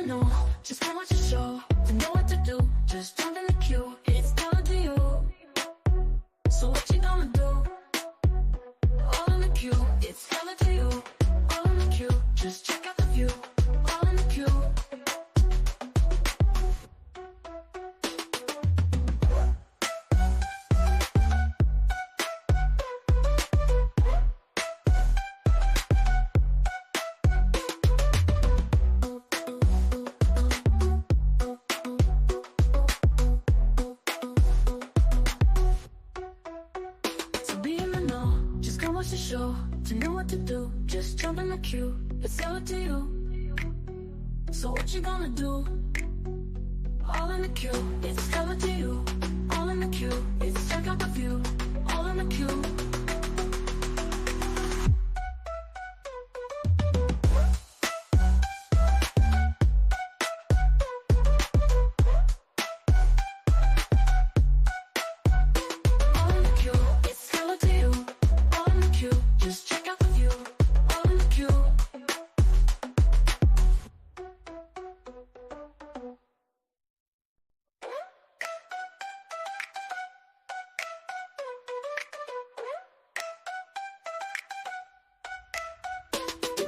know, just can't watch the show to know what to do. Just jump in the queue, it's down to you. So what you gonna do? All in the queue, it's hella to you. All in the queue, just check out the view. All in the queue. Watch the show to know what to do. Just jump in the queue, it's all up to you. So what you gonna do? All in the queue, it's all up to you. All in the queue, it's check out the view. All in the queue.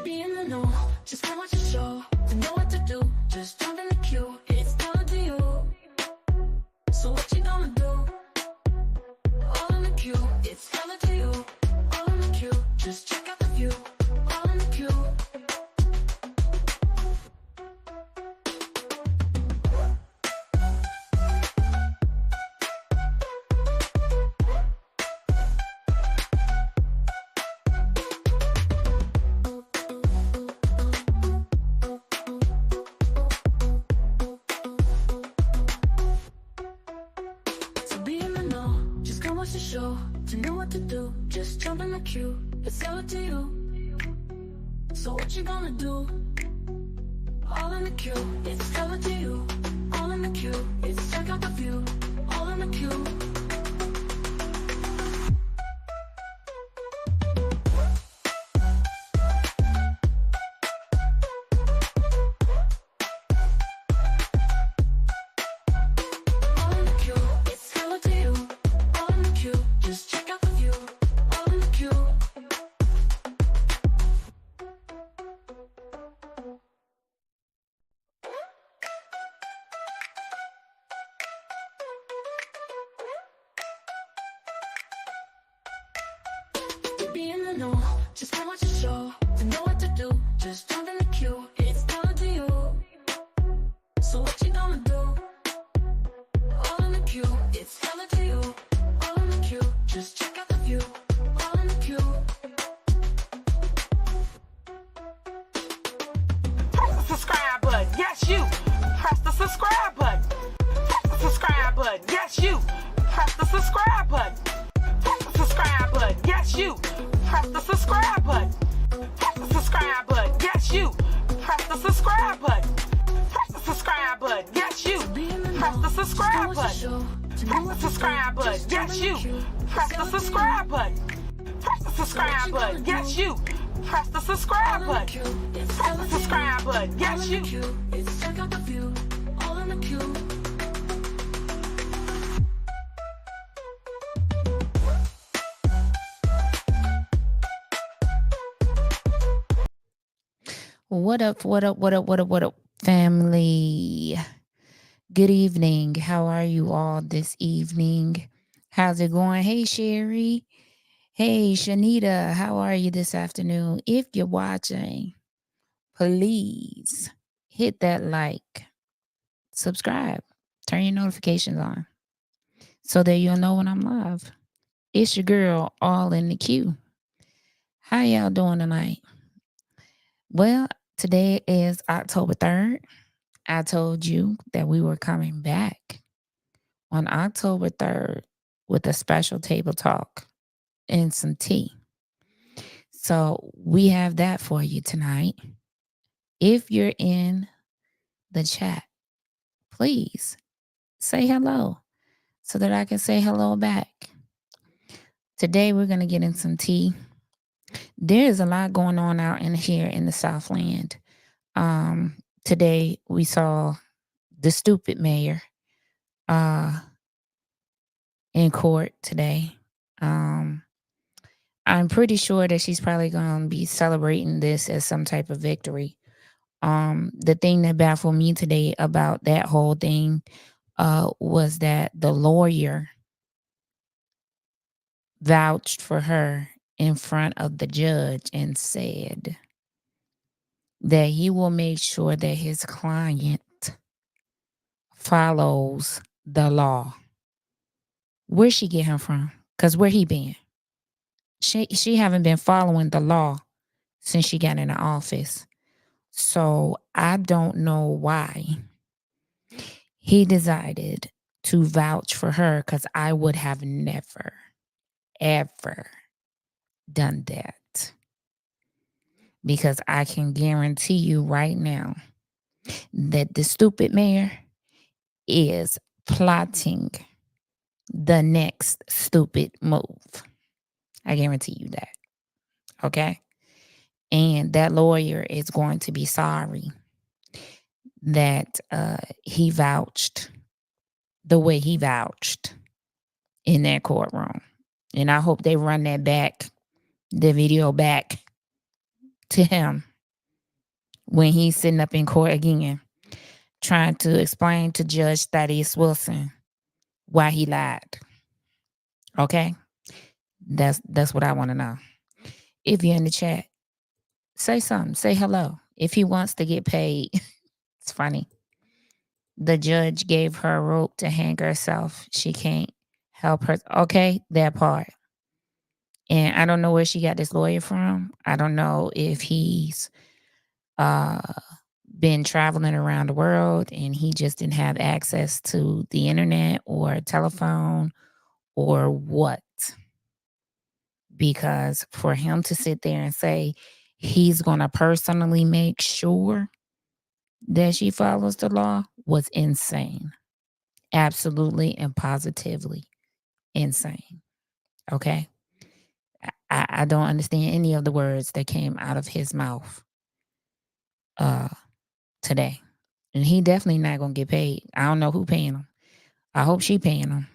Be in the know, just can't watch the show to know what to do. Just jump in the queue, it's down to you. So what you gonna do? All in the queue, it's hella to you. All in the queue, just check out the view. All in the queue. Watch the show to know what to do. Just jump in the queue, it's all up to you. So what you gonna do? All in the queue, it's all up to you. All in the queue, it's check out the view. All in the queue. Be in the know, just can't watch the show to know what to do. Just jump in the queue, it's down to you. So what you gonna do? All in the queue, it's hella to you. All in the queue, just check out the view. All in the queue. Press the subscribe button, yes you. Press the subscribe button. Press the subscribe button, yes you. Press the subscribe button. Press the subscribe button, yes you. Press the subscribe button. Press the subscribe button, yes you. Press the subscribe button. Press the subscribe button, yes you. Press the subscribe button. Press the subscribe button, yes you. Press the subscribe button. Press the subscribe button, yes you. Press the subscribe button. Press the subscribe button, yes you. It's check out the view. All in the queue. What up, family? Good evening. How are you all this evening? How's it going? Hey, Sherry. Hey, Shanita. How are you this afternoon? If you're watching, please hit that like, subscribe, turn your notifications on so that you'll know when I'm live. It's your girl, all in the queue. How y'all doing tonight? Well, today is October 3rd. I told you that we were coming back on October 3rd with a special table talk and some tea. So we have that for you tonight. If you're in the chat, please say hello so that I can say hello back. Today we're going to get in some tea. There is a lot going on out in here in the Southland. today we saw the stupid mayor in court today. I'm pretty sure that she's probably going to be celebrating this as some type of victory. The thing that baffled me today about that whole thing was that the lawyer vouched for her in front of the judge and said that he will make sure that his client follows the law. Where'd she get him from? Because where he been? She haven't been following the law since she got in the office. So I don't know why he decided to vouch for her, because I would have never, ever done that. Because I can guarantee you right now that the stupid mayor is plotting the next stupid move. I guarantee you that. Okay? And that lawyer is going to be sorry that he vouched the way he vouched in that courtroom. And I hope they run that back, the video back to him when he's sitting up in court again, trying to explain to Judge Thaddeus Wilson why he lied. Okay? That's what I want to know. If you're in the chat, say something. Say hello. If he wants to get paid, it's funny. The judge gave her a rope to hang herself. She can't help her. Okay, that part. And I don't know where she got this lawyer from. I don't know if he's been traveling around the world and he just didn't have access to the internet or telephone or what. Because for him to sit there and say he's going to personally make sure that she follows the law was insane. Absolutely and positively insane. Okay? I don't understand any of the words that came out of his mouth today. And he definitely not going to get paid. I don't know who paying him. I hope she paying him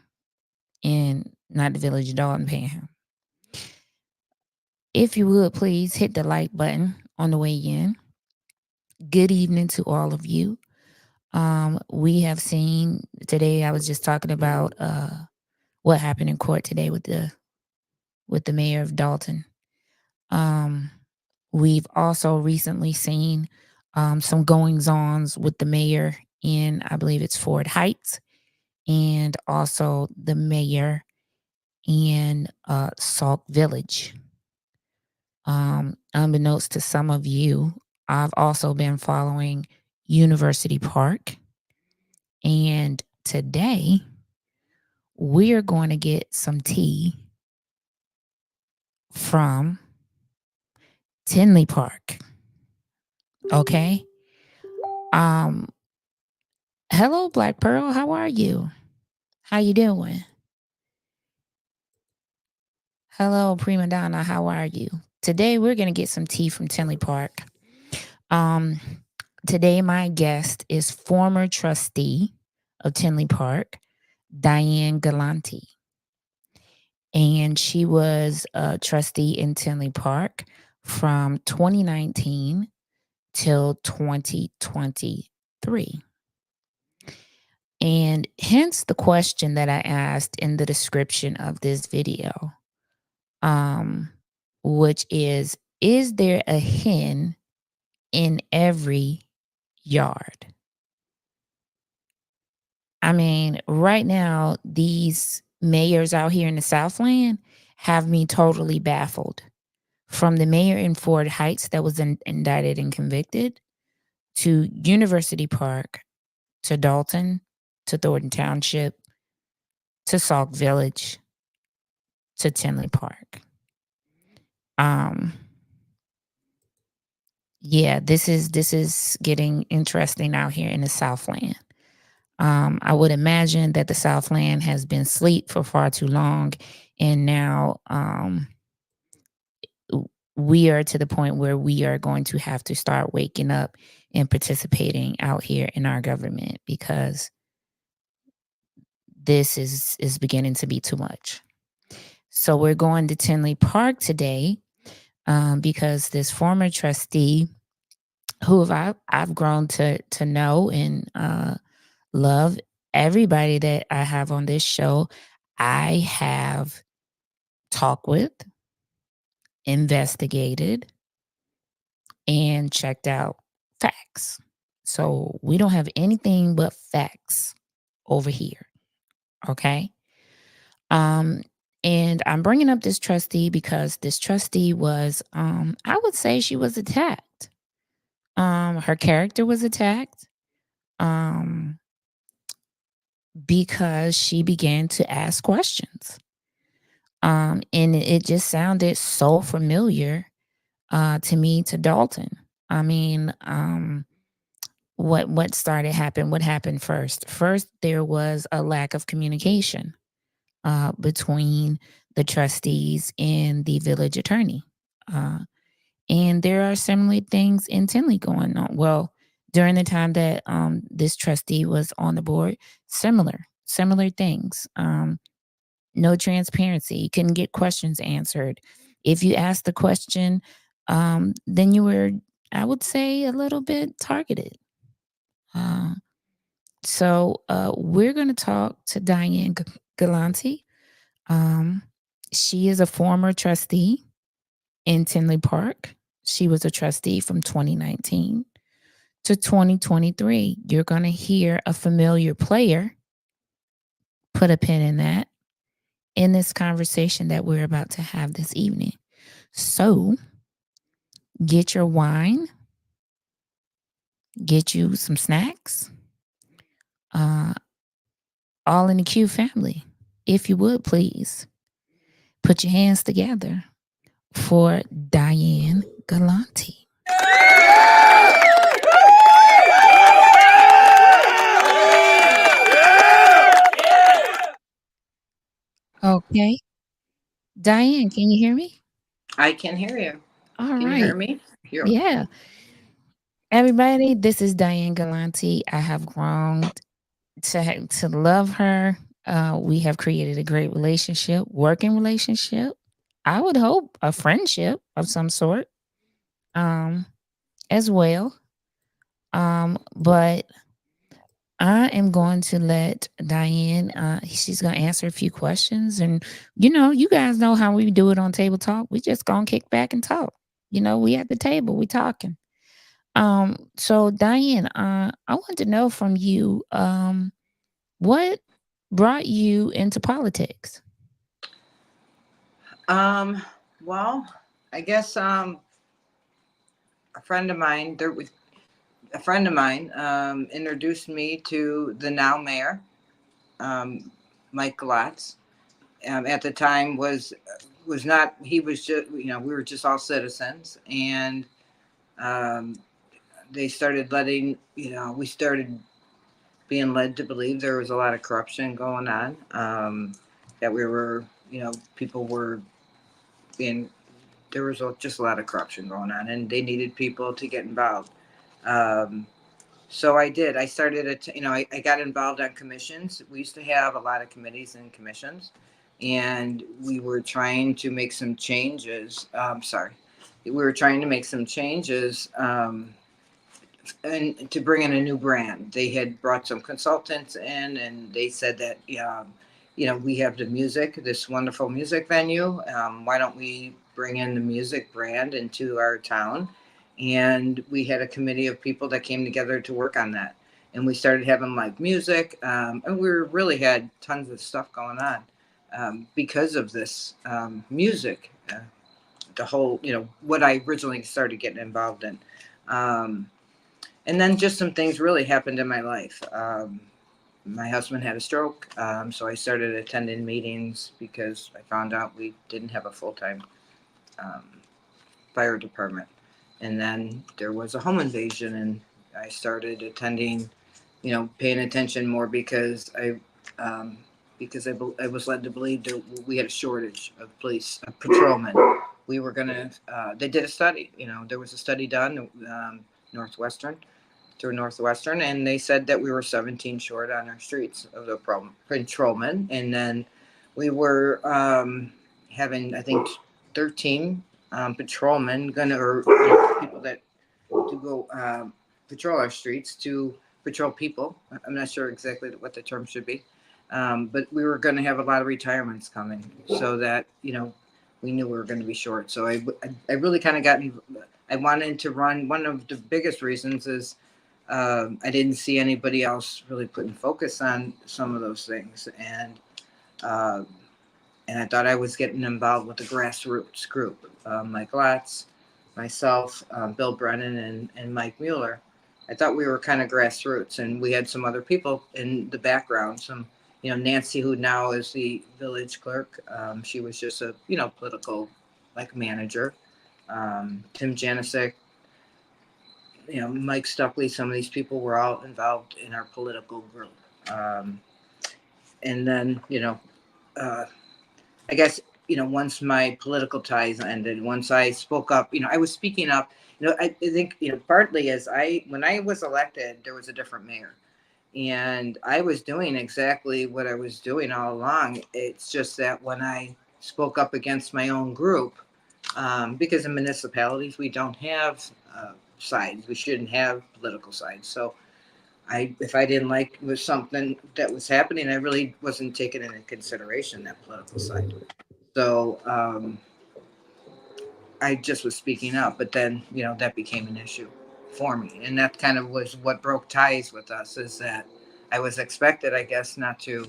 and not the Village of Dalton paying him. If you would, please hit the like button on the way in. Good evening to all of you. We have seen today, I was just talking about what happened in court today with the mayor of Dalton. We've also recently seen some goings-ons with the mayor in, I believe it's Ford Heights, and also the mayor in Sauk Village. Unbeknownst to some of you, I've also been following University Park. And today, we're going to get some tea from Tinley Park. Okay? Hello, Black Pearl. How are you? How you doing? Hello, Prima Donna. How are you? Today, we're going to get some tea from Tinley Park. Today, my guest is former trustee of Tinley Park, Diane Galante. And she was a trustee in Tinley Park from 2019 till 2023. And hence the question that I asked in the description of this video, which is there a hen in every yard? I mean, right now, these mayors out here in the Southland have me totally baffled. From the mayor in Ford Heights that was indicted and convicted, to University Park, to Dalton, to Thornton Township, to Sauk Village, to Tinley Park. Yeah, this is getting interesting out here in the Southland. I would imagine that the Southland has been asleep for far too long, and now we are to the point where we are going to have to start waking up and participating out here in our government, because this is beginning to be too much. So we're going to Tinley Park today, because this former trustee, who I've grown to know and love, everybody that I have on this show, I have talked with, investigated, and checked out facts. So we don't have anything but facts over here. Okay. Um, and I'm bringing up this trustee because this trustee was, I would say she was attacked. Her character was attacked, um, because she began to ask questions. And it just sounded so familiar, to me, to Dalton. I mean, what started happen? What happened first? First, there was a lack of communication between the trustees and the village attorney. Uh, and there are similar things in Tinley going on. Well, during the time that this trustee was on the board, similar things. No transparency. You couldn't get questions answered. If you asked the question, then you were, I would say, a little bit targeted. Uh, so we're going to talk to Diane Galante. Um, she is a former trustee in Tinley Park. She was a trustee from 2019 to 2023. You're going to hear a familiar player, put a pin in that, in this conversation that we're about to have this evening. So get your wine, get you some snacks, uh, all in the Q family. If you would, please put your hands together for Diane Galante. Okay. Diane, can you hear me? I can hear you. All Can you hear right. me? Yeah. Everybody, this is Diane Galante. I have grown to love her. We have created a great relationship, working relationship. I would hope a friendship of some sort, um, as well. But I am going to let Diane. She's going to answer a few questions, and you guys know how we do it on Table Talk. We just gonna kick back and talk. We at the table, we talking. So Diane, I want to know from you, what brought you into politics? Well, I guess a friend of mine there was a friend of mine introduced me to the now mayor, um, Mike Galate. At the time was not he was just we were just all citizens, and um, they started letting we started being led to believe there was a lot of corruption going on, that we were people were being there was just a lot of corruption going on, and they needed people to get involved. Um, so I did. I started I got involved on commissions. We used to have a lot of committees and commissions, and we were trying to make some changes. Sorry, we were trying to make some changes. And to bring in a new brand. They had brought some consultants in, and they said that, we have the music, this wonderful music venue. Why don't we bring in the music brand into our town? And we had a committee of people that came together to work on that. And we started having live music, and we really had tons of stuff going on, because of this music. The whole, what I originally started getting involved in. Um, and then just some things really happened in my life. My husband had a stroke, so I started attending meetings because I found out we didn't have a full-time um, fire department. And then there was a home invasion, and I started attending, paying attention more because I was led to believe that we had a shortage of police patrolmen. We were gonna. They did a study. There was a study done, Northwestern, through Northwestern, and they said that we were 17 short on our streets of the patrolmen. And then we were having, I think, 13 patrolmen or people that to go patrol our streets, to patrol people. I'm not sure exactly what the term should be. But we were going to have a lot of retirements coming, so that, we knew we were going to be short. So I really kind of I wanted to run. One of the biggest reasons is I didn't see anybody else really putting focus on some of those things. Uh, and I thought I was getting involved with the grassroots group, Mike Latz, myself, Bill Brennan, and Mike Mueller. I thought we were kind of grassroots, and we had some other people in the background. Some, Nancy, who now is the village clerk. She was just a, political, manager. Tim Janicek, Mike Stuckley. Some of these people were all involved in our political group. And then, I guess, once my political ties ended, once I spoke up, I was speaking up. I think, partly when I was elected, there was a different mayor. And I was doing exactly what I was doing all along. It's just that when I spoke up against my own group, because in municipalities, we don't have sides. We shouldn't have political sides. So if I didn't like was something that was happening, I really wasn't taking into consideration that political side. So I just was speaking up, but then, that became an issue for me. And that kind of was what broke ties with us, is that I was expected, I guess, not to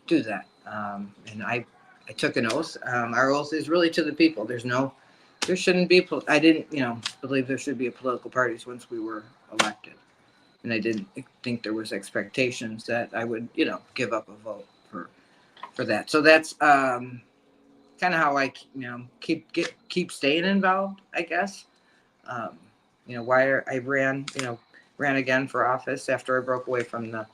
do that. And I took an oath. Our oath is really to the people. There shouldn't be, I didn't, believe there should be a political parties once we were elected. And I didn't think there was expectations that I would, give up a vote for that. So that's kind of how I, keep staying involved, I guess. Why I ran again for office after I broke away from the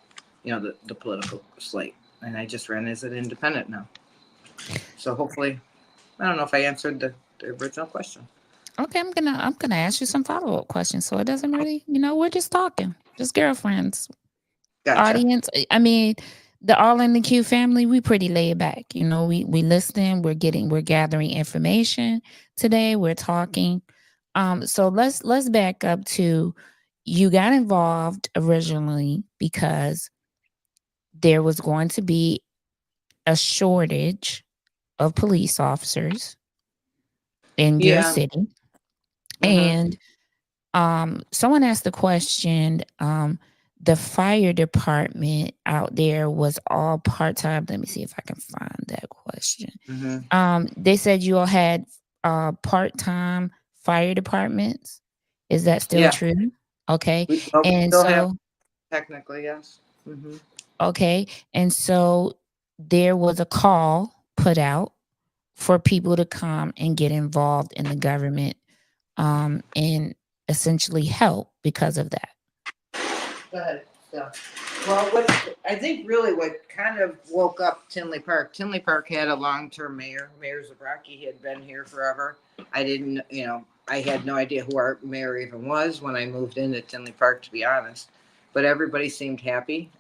political slate, and I just ran as an independent now. So hopefully, I don't know if I answered the original question. Okay, I'm gonna ask you some follow-up questions. So it doesn't really, we're just talking, just girlfriends. Gotcha. Audience. I mean, the All in the Q family, we pretty laid back. We listen, we're gathering information today, we're talking. So let's back up to, you got involved originally because there was going to be a shortage of police officers in your city. Mm-hmm. And someone asked the question, the fire department out there was all part-time. Let me see if I can find that question. Mm-hmm. They said you all had part-time fire departments. Is that still true? Okay. We And still so have, technically, yes. Mm-hmm. okay. And so there was a call put out for people to come and get involved in the government, and essentially help because of that. Go ahead. Yeah. Well, I think really what kind of woke up Tinley Park had a long-term mayor. Mayor Zabraki. He had been here forever. I didn't, I had no idea who our mayor even was when I moved into Tinley Park, to be honest. But everybody seemed happy.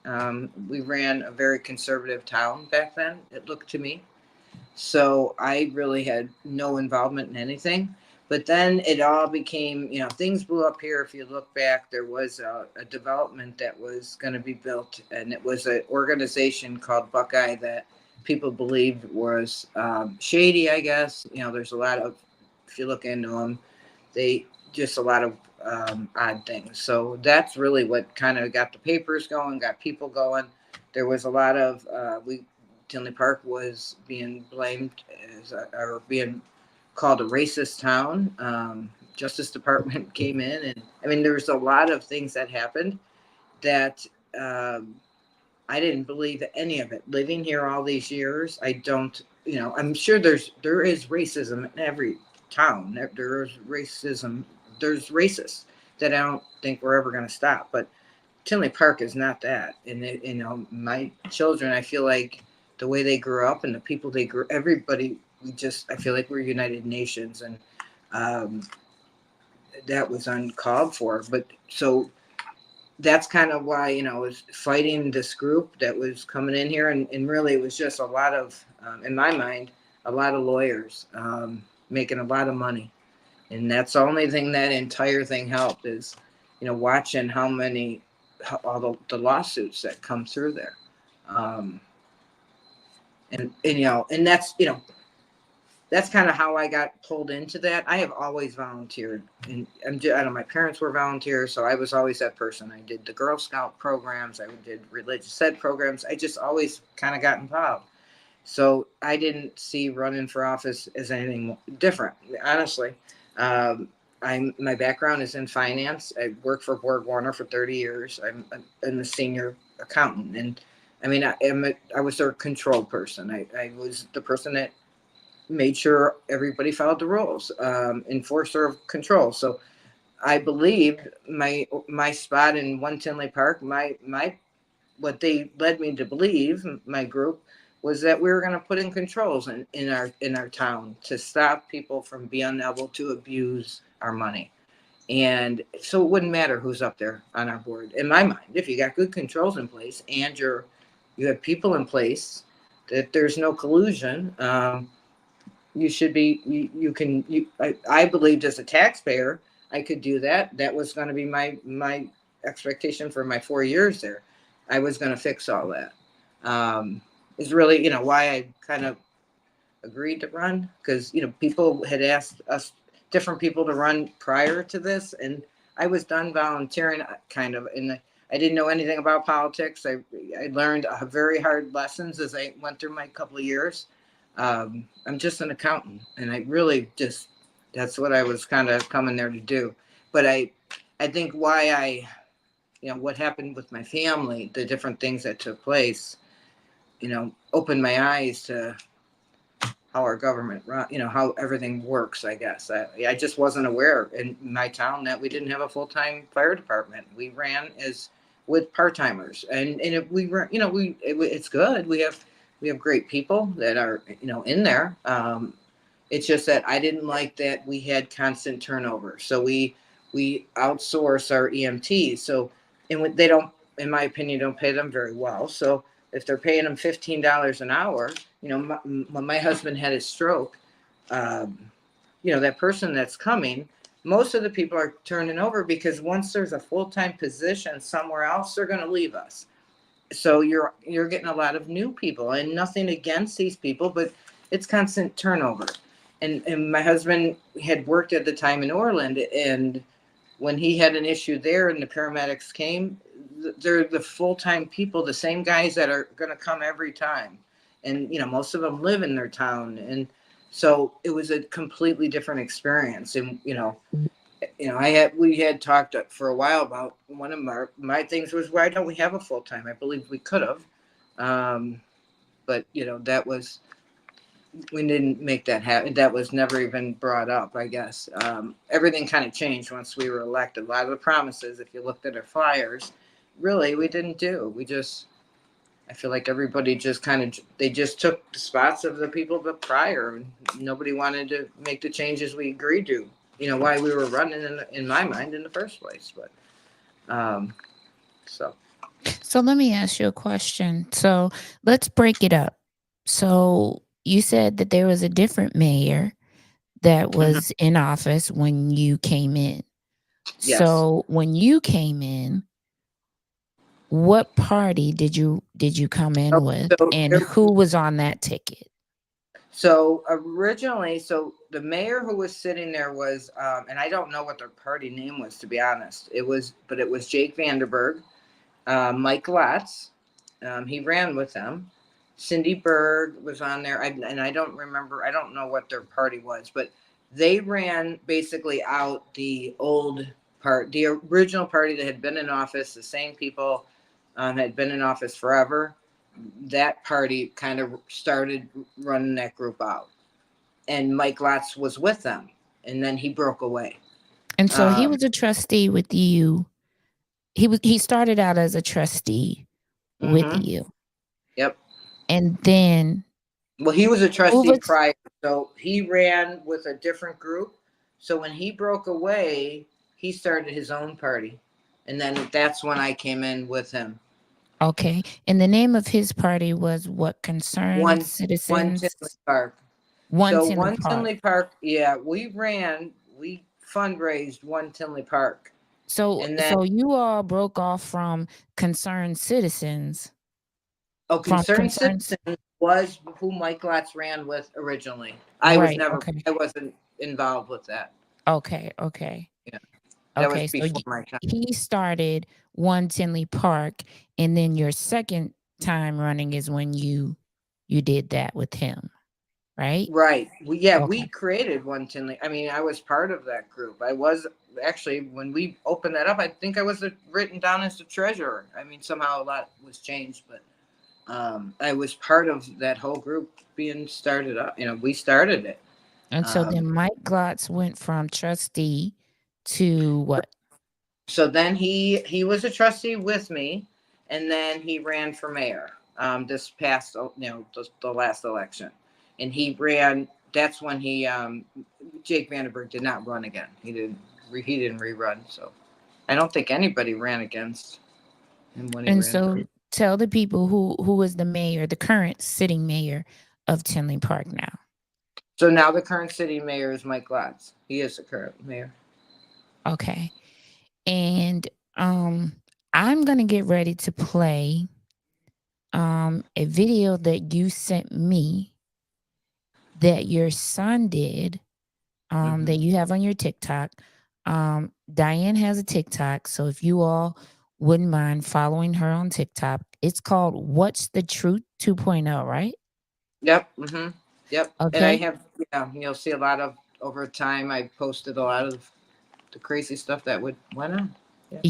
We ran a very conservative town back then, it looked to me. So I really had no involvement in anything. But then it all became, things blew up here. If you look back, there was a development that was going to be built, and it was an organization called Buckeye that people believed was shady, I guess. There's a lot of, if you look into them, they just a lot of odd things. So that's really what kind of got the papers going, got people going. There was a lot of, Tinley Park was being blamed or being called a racist town. Justice Department came in, and I mean, there was a lot of things that happened that I didn't believe any of it. Living here all these years, I don't. I'm sure there is racism in every town. There is racism. There's racists that I don't think we're ever going to stop. But Tinley Park is not that. And my children, I feel like the way they grew up and the people they grew, everybody. I feel like we're United Nations, and that was uncalled for. But so that's kind of why, I was fighting this group that was coming in here. And really, it was just a lot of, in my mind, a lot of lawyers making a lot of money. And that's the only thing that entire thing helped is, watching all the lawsuits that come through there. Um, and that's kind of how I got pulled into that. I have always volunteered, and I know my parents were volunteers, so I was always that person. I did the Girl Scout programs, I did religious ed programs. I just always kind of got involved. So I didn't see running for office as anything different, honestly. My background is in finance. I worked for Borg Warner for 30 years. I'm a senior accountant, and I mean, I was their control person. I was the person that made sure everybody followed the rules, enforcer of control. So I believed my spot in One Tinley Park, my what they led me to believe, my group, was that we were going to put in controls in our town to stop people from being able to abuse our money. And so it wouldn't matter who's up there on our board. In my mind, if you got good controls in place and you have people in place that there's no collusion, you should be, I believed as a taxpayer, I could do that. That was going to be my expectation for my 4 years there. I was going to fix all that. Is really, why I kind of agreed to run, because, people had asked us, different people, to run prior to this, and I was done volunteering kind of, and I didn't know anything about politics. I learned very hard lessons as I went through my couple of years. I'm just an accountant, and I really just, that's what I was kind of coming there to do. But I think why what happened with my family, the different things that took place, opened my eyes to how our government run, how everything works, I guess. I just wasn't aware in my town that we didn't have a full-time fire department. We ran with part-timers, and if we were, it's good. We have great people that are, in there. It's just that I didn't like that we had constant turnover. So we outsource our EMTs. So, and they don't, in my opinion, don't pay them very well. So if they're paying them $15 an hour, when my husband had his stroke, that person that's coming, most of the people are turning over, because once there's a full-time position somewhere else, they're going to leave us. So you're getting a lot of new people, and nothing against these people, but it's constant turnover. And my husband had worked at the time in Orland, and when he had an issue there and the paramedics came, they're the full-time people, the same guys that are going to come every time. And, most of them live in their town. And so it was a completely different experience. And, we had talked for a while about, one of my things was, why don't we have a full-time? I believe we could have. But, that was, we didn't make that happen. That was never even brought up, I guess. Everything kind of changed once we were elected. A lot of the promises, if you looked at our flyers, really, we didn't do. I feel like everybody just they just took the spots of the people but prior, and nobody wanted to make the changes we agreed to. Why we were running in my mind in the first place. But, So let me ask you a question. So let's break it up. So you said that there was a different mayor that was in office when you came in. Yes. So when you came in, what party did you come in with, and who was on that ticket? So originally, the mayor who was sitting there was, and I don't know what their party name was, to be honest. It was Jake Vanderberg, Mike Latz. He ran with them. Cindy Berg was on there. And I don't remember. I don't know what their party was, but they ran basically out the old part, the original party that had been in office. The same people had been in office forever. That party kind of started running that group out, and Mike Latz was with them, and then he broke away. And so he was a trustee with you. He started out as a trustee with you. Yep. And then, well, he was a trustee prior, so he ran with a different group. So when he broke away, he started his own party, And then that's when I came in with him. Okay. And the name of his party was what? Concerned One Citizens? Tinley Park. One So Tinley one Park. Tinley Park, yeah, we fundraised one Tinley Park. So And then, so you all broke off from Concerned Citizens. oh, From Concerned Concerns. Citizen was who Mike Lotz ran with originally. I Right. Okay. wasn't involved with that. Okay. Okay. Yeah, that was Okay. So before my time. he started One Tinley Park, and then your second time running is when you did that with him, right? Right. We Okay. created one Tinley. I mean, I was part of that group. I was actually, when we opened that up, I think I was written down as the treasurer. I mean, somehow a lot was changed, but I was part of that whole group being started up. You know, we started it. And so then Mike Glotz went from trustee to what? So then he was a trustee with me, and then he ran for mayor. This past, the last election, and he ran. That's when Jake Vandenberg did not run again. He didn't rerun. So I don't think anybody ran against him when he And ran. so tell the people who is the mayor, the current sitting mayor of Tinley Park now. So now the current city mayor is Mike Lotz. He is the current mayor. Okay. And I'm gonna get ready to play a video that you sent me that your son did, that you have on your TikTok. Diane has a TikTok, so if you all wouldn't mind following her on TikTok, it's called What's the Truth 2.0, right? Yep. Yep. And I Okay. have, you'll see a lot of, over time, I posted a lot of the crazy stuff that went on. Yep.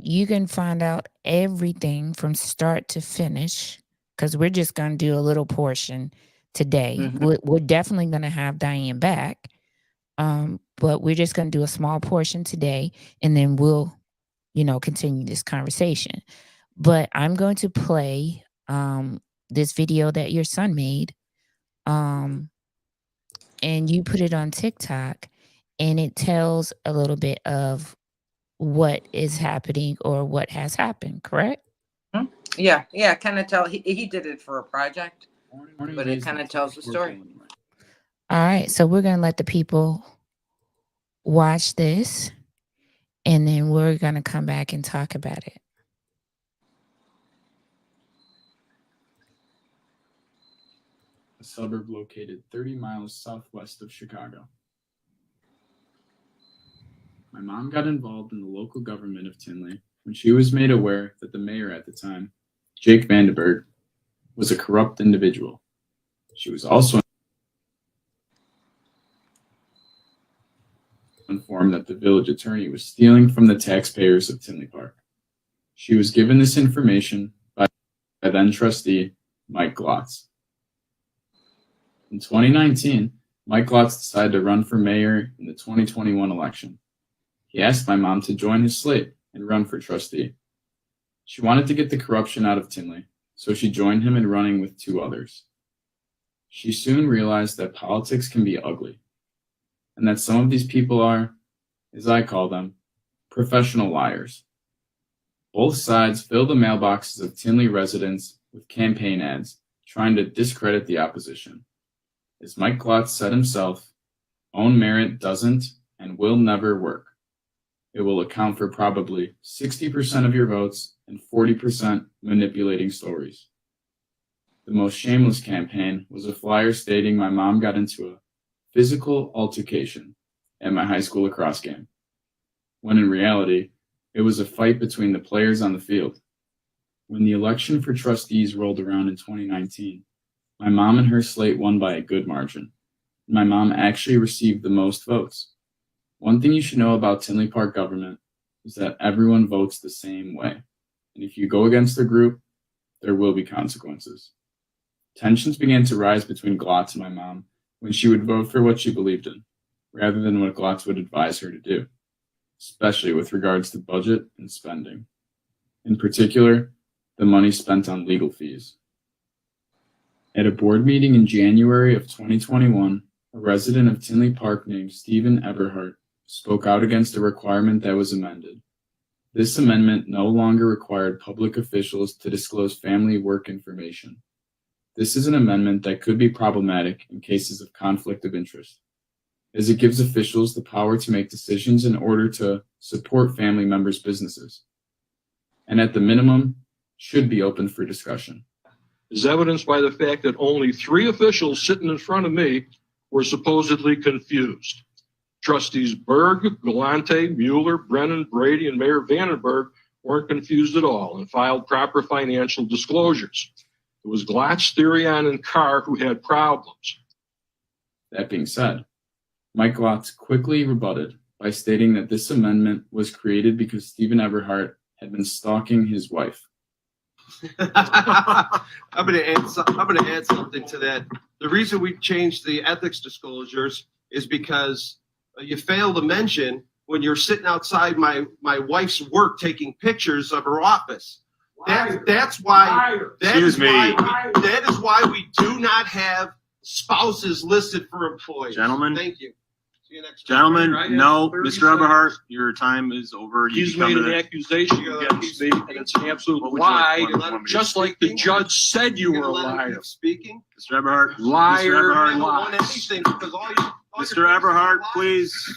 You can find out everything from start to finish, because we're just going to do a little portion today. We're definitely going to have Diane back, but we're just going to do a small portion today, and then we'll continue this conversation. But I'm going to play this video that your son made, and you put it on TikTok, and it tells a little bit of what is happening or what has happened, correct? Yeah, kind of tell. He did it for a project, but it kind of tells the story. All right, so we're going to let the people watch this, and then we're going to come back and talk about it. A suburb located 30 miles southwest of Chicago. My mom got involved in the local government of Tinley when she was made aware that the mayor at the time, Jake Vandenberg, was a corrupt individual. She was also informed that the village attorney was stealing from the taxpayers of Tinley Park. She was given this information by then trustee Mike Glotz. In 2019, Mike Glotz decided to run for mayor in the 2021 election. He asked my mom to join his slate and run for trustee. She wanted to get the corruption out of Tinley, so she joined him in running with 2 others. She soon realized that politics can be ugly, and that some of these people are, as I call them, professional liars. Both sides fill the mailboxes of Tinley residents with campaign ads, trying to discredit the opposition. As Mike Glotz said himself, own merit doesn't and will never work. It will account for probably 60% of your votes and 40% manipulating stories. The most shameless campaign was a flyer stating my mom got into a physical altercation at my high school lacrosse game, when in reality, it was a fight between the players on the field. When the election for trustees rolled around in 2019, my mom and her slate won by a good margin. My mom actually received the most votes. One thing you should know about Tinley Park government is that everyone votes the same way. And if you go against the group, there will be consequences. Tensions began to rise between Glotz and my mom when she would vote for what she believed in, rather than what Glotz would advise her to do, especially with regards to budget and spending. In particular, the money spent on legal fees. At a board meeting in January of 2021, a resident of Tinley Park named Stephen Eberhardt spoke out against a requirement that was amended. This amendment no longer required public officials to disclose family work information. This is an amendment that could be problematic in cases of conflict of interest, as it gives officials the power to make decisions in order to support family members' businesses, and at the minimum, should be open for discussion. Is evidenced by the fact that only 3 officials sitting in front of me were supposedly confused. Trustees Berg, Galante, Mueller, Brennan, Brady, and Mayor Vandenberg weren't confused at all and filed proper financial disclosures. It was Glotz, Therion, and Carr who had problems. That being said, Mike Glotz quickly rebutted by stating that this amendment was created because Stephen Eberhardt had been stalking his wife. I'm going to add something to that. The reason we changed the ethics disclosures is because you fail to mention when you're sitting outside my wife's work taking pictures of her office. That's why. That is why we do not have spouses listed for employees. Gentlemen. Thank you. See you next time. Gentlemen, Right? no, 30 Mr. Eberhardt, your time is over. You He's can come made to an the- accusation against me, and it's an absolute What would you like- lie, what would you want me to just like the judge said you You're were a gonna let him liar. keep speaking. Mr. Eberhardt, Liar, Mr. Eberhardt, I don't want lies. anything because all your Mr. Eberhardt, lies. please.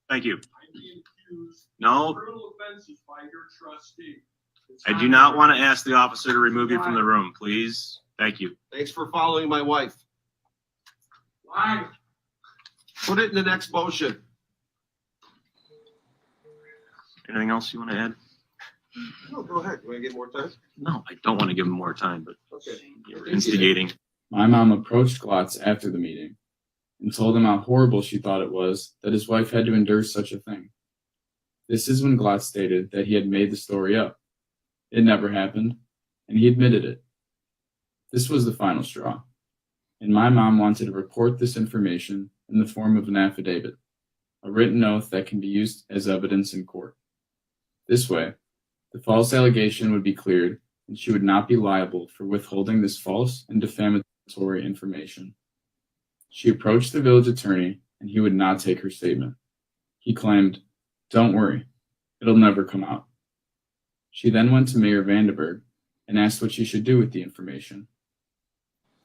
Thank you. I'm being accused No, of criminal offenses by your trustee. It's I do not want to ask the officer to remove you from the room, please. Thank you. Thanks for following my wife. Liar. Put it in the next motion. Anything else you want to add? No, go ahead. You want to get more time? No, I don't want to give him more time, but Okay. you're instigating. My mom approached Glotz after the meeting and told him how horrible she thought it was that his wife had to endure such a thing. This is when Glotz stated that he had made the story up. It never happened, and he admitted it. This was the final straw, and my mom wanted to report this information in the form of an affidavit, a written oath that can be used as evidence in court. This way, the false allegation would be cleared, and she would not be liable for withholding this false and defamatory information. She approached the village attorney, and he would not take her statement. He claimed, "Don't worry, it'll never come out." She then went to Mayor Vandenberg and asked what she should do with the information.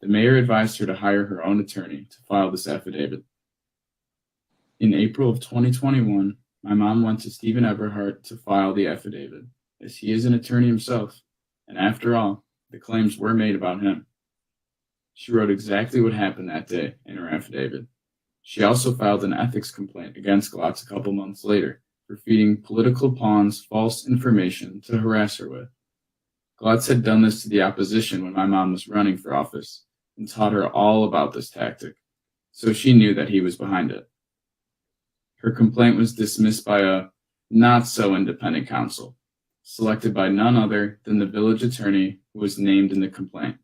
The mayor advised her to hire her own attorney to file this affidavit. In April of 2021, my mom went to Stephen Eberhardt to file the affidavit, as he is an attorney himself, and after all, the claims were made about him. She wrote exactly what happened that day in her affidavit. She also filed an ethics complaint against Glotz a couple months later for feeding political pawns false information to harass her with. Glotz had done this to the opposition when my mom was running for office and taught her all about this tactic, so she knew that he was behind it. Her complaint was dismissed by a not-so-independent counsel, selected by none other than the village attorney who was named in the complaint.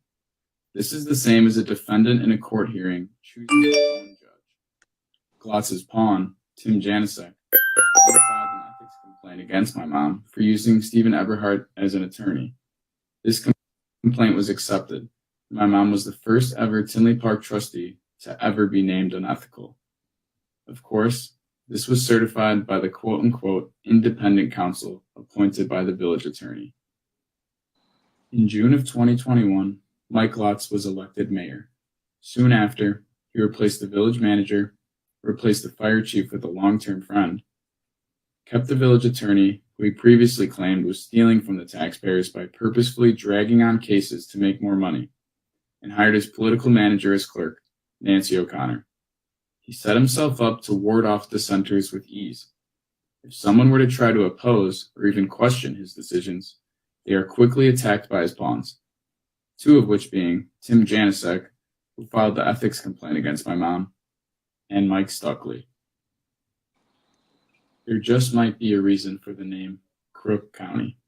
This is the same as a defendant in a court hearing choosing their own judge. Glotz's pawn, Tim Janicek, filed an ethics complaint against my mom for using Stephen Eberhardt as an attorney. This complaint was accepted. My mom was the first ever Tinley Park trustee to ever be named unethical. Of course, this was certified by the quote-unquote independent counsel appointed by the village attorney. In June of 2021, Mike Glotz was elected mayor. Soon after, he replaced the village manager, replaced the fire chief with a long-term friend, kept the village attorney, who he previously claimed was stealing from the taxpayers by purposefully dragging on cases to make more money, and hired his political manager as clerk, Nancy O'Connor. He set himself up to ward off dissenters with ease. If someone were to try to oppose or even question his decisions, they are quickly attacked by his pawns, two of which being Tim Janicek, who filed the ethics complaint against my mom, and Mike Stuckley. There just might be a reason for the name Crook County.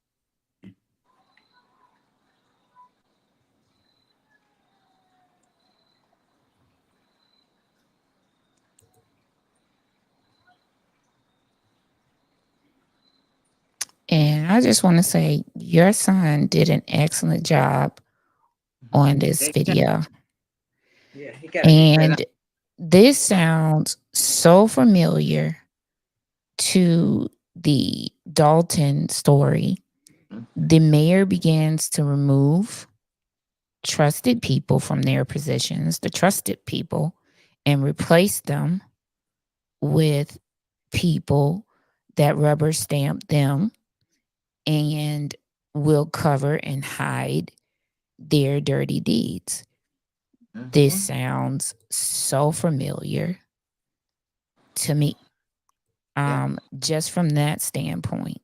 And I just want to say your son did an excellent job on this Thank you. video. Yeah, he got And this sounds so familiar to the Dalton story, the mayor begins to remove trusted people from their positions, the trusted people, and replace them with people that rubber stamp them and will cover and hide their dirty deeds. This sounds so familiar to me. Just from that standpoint.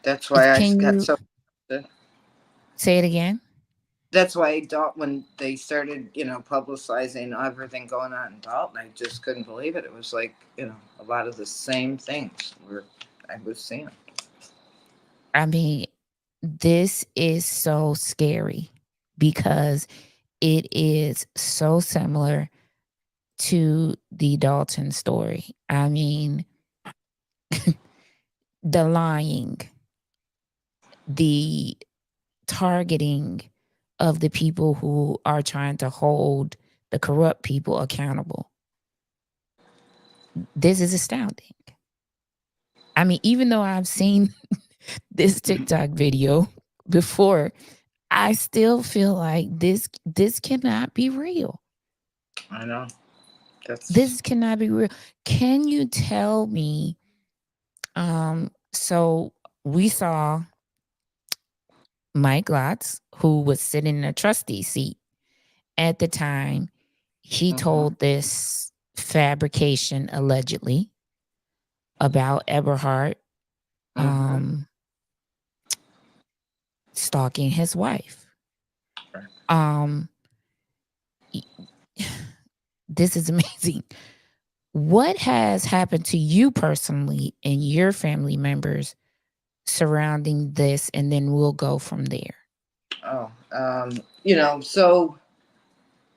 That's why I Can got you so. say it again? That's why when they started, publicizing everything going on in Dalton, I just couldn't believe it. It was like, a lot of the same things I was seeing. I mean, this is so scary because it is so similar to the Dalton story. I mean, the lying, the targeting of the people who are trying to hold the corrupt people accountable. This is astounding. I mean, even though I've seen this TikTok video before, I still feel like this cannot be real. I know. This cannot be real. Can you tell me? So we saw Mike Lotz, who was sitting in a trustee seat at the time. He told this fabrication allegedly about Eberhard stalking his wife. This is amazing. What has happened to you personally and your family members surrounding this? And then we'll go from there. So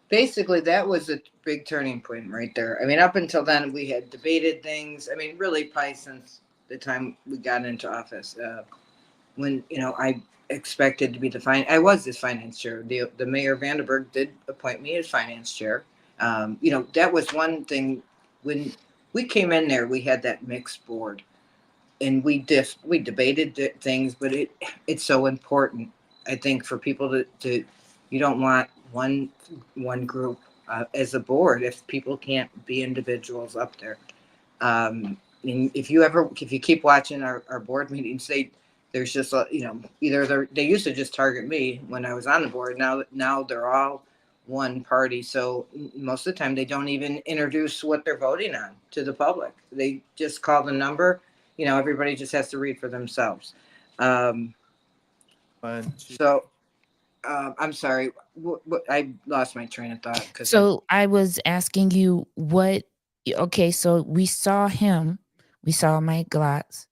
basically that was a big turning point right there. I mean, up until then we had debated things. I mean, really probably since the time we got into office, when, I expected to be I was this finance chair. The mayor Vandenberg did appoint me as finance chair. That was one thing. When we came in there, we had that mixed board, and we debated things, but it's so important, I think, for people to you don't want one group as a board if people can't be individuals up there. And if you keep watching our board meetings, there's just either they used to just target me when I was on the board. Now they're all one party, so most of the time they don't even introduce what they're voting on to the public. They just call the number. Everybody just has to read for themselves. I'm sorry. I lost my train of thought. So I was asking you what. Okay, so we saw Mike Glotz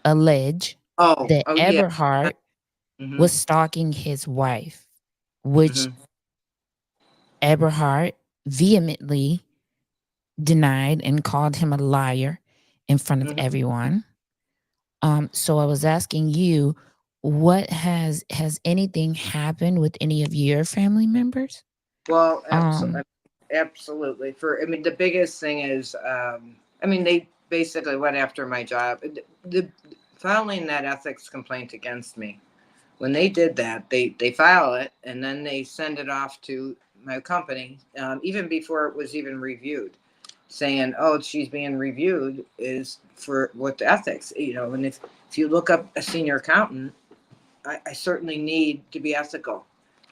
allege that Eberhard was stalking his wife, which Eberhard vehemently denied and called him a liar in front of everyone. So I was asking you, what has anything happened with any of your family members? Well, absolutely. The biggest thing is, they basically went after my job. Filing that ethics complaint against me. When they did that, they file it and then they send it off to my company, even before it was even reviewed, saying, "Oh, she's being reviewed is for what the ethics." And if you look up a senior accountant, I certainly need to be ethical.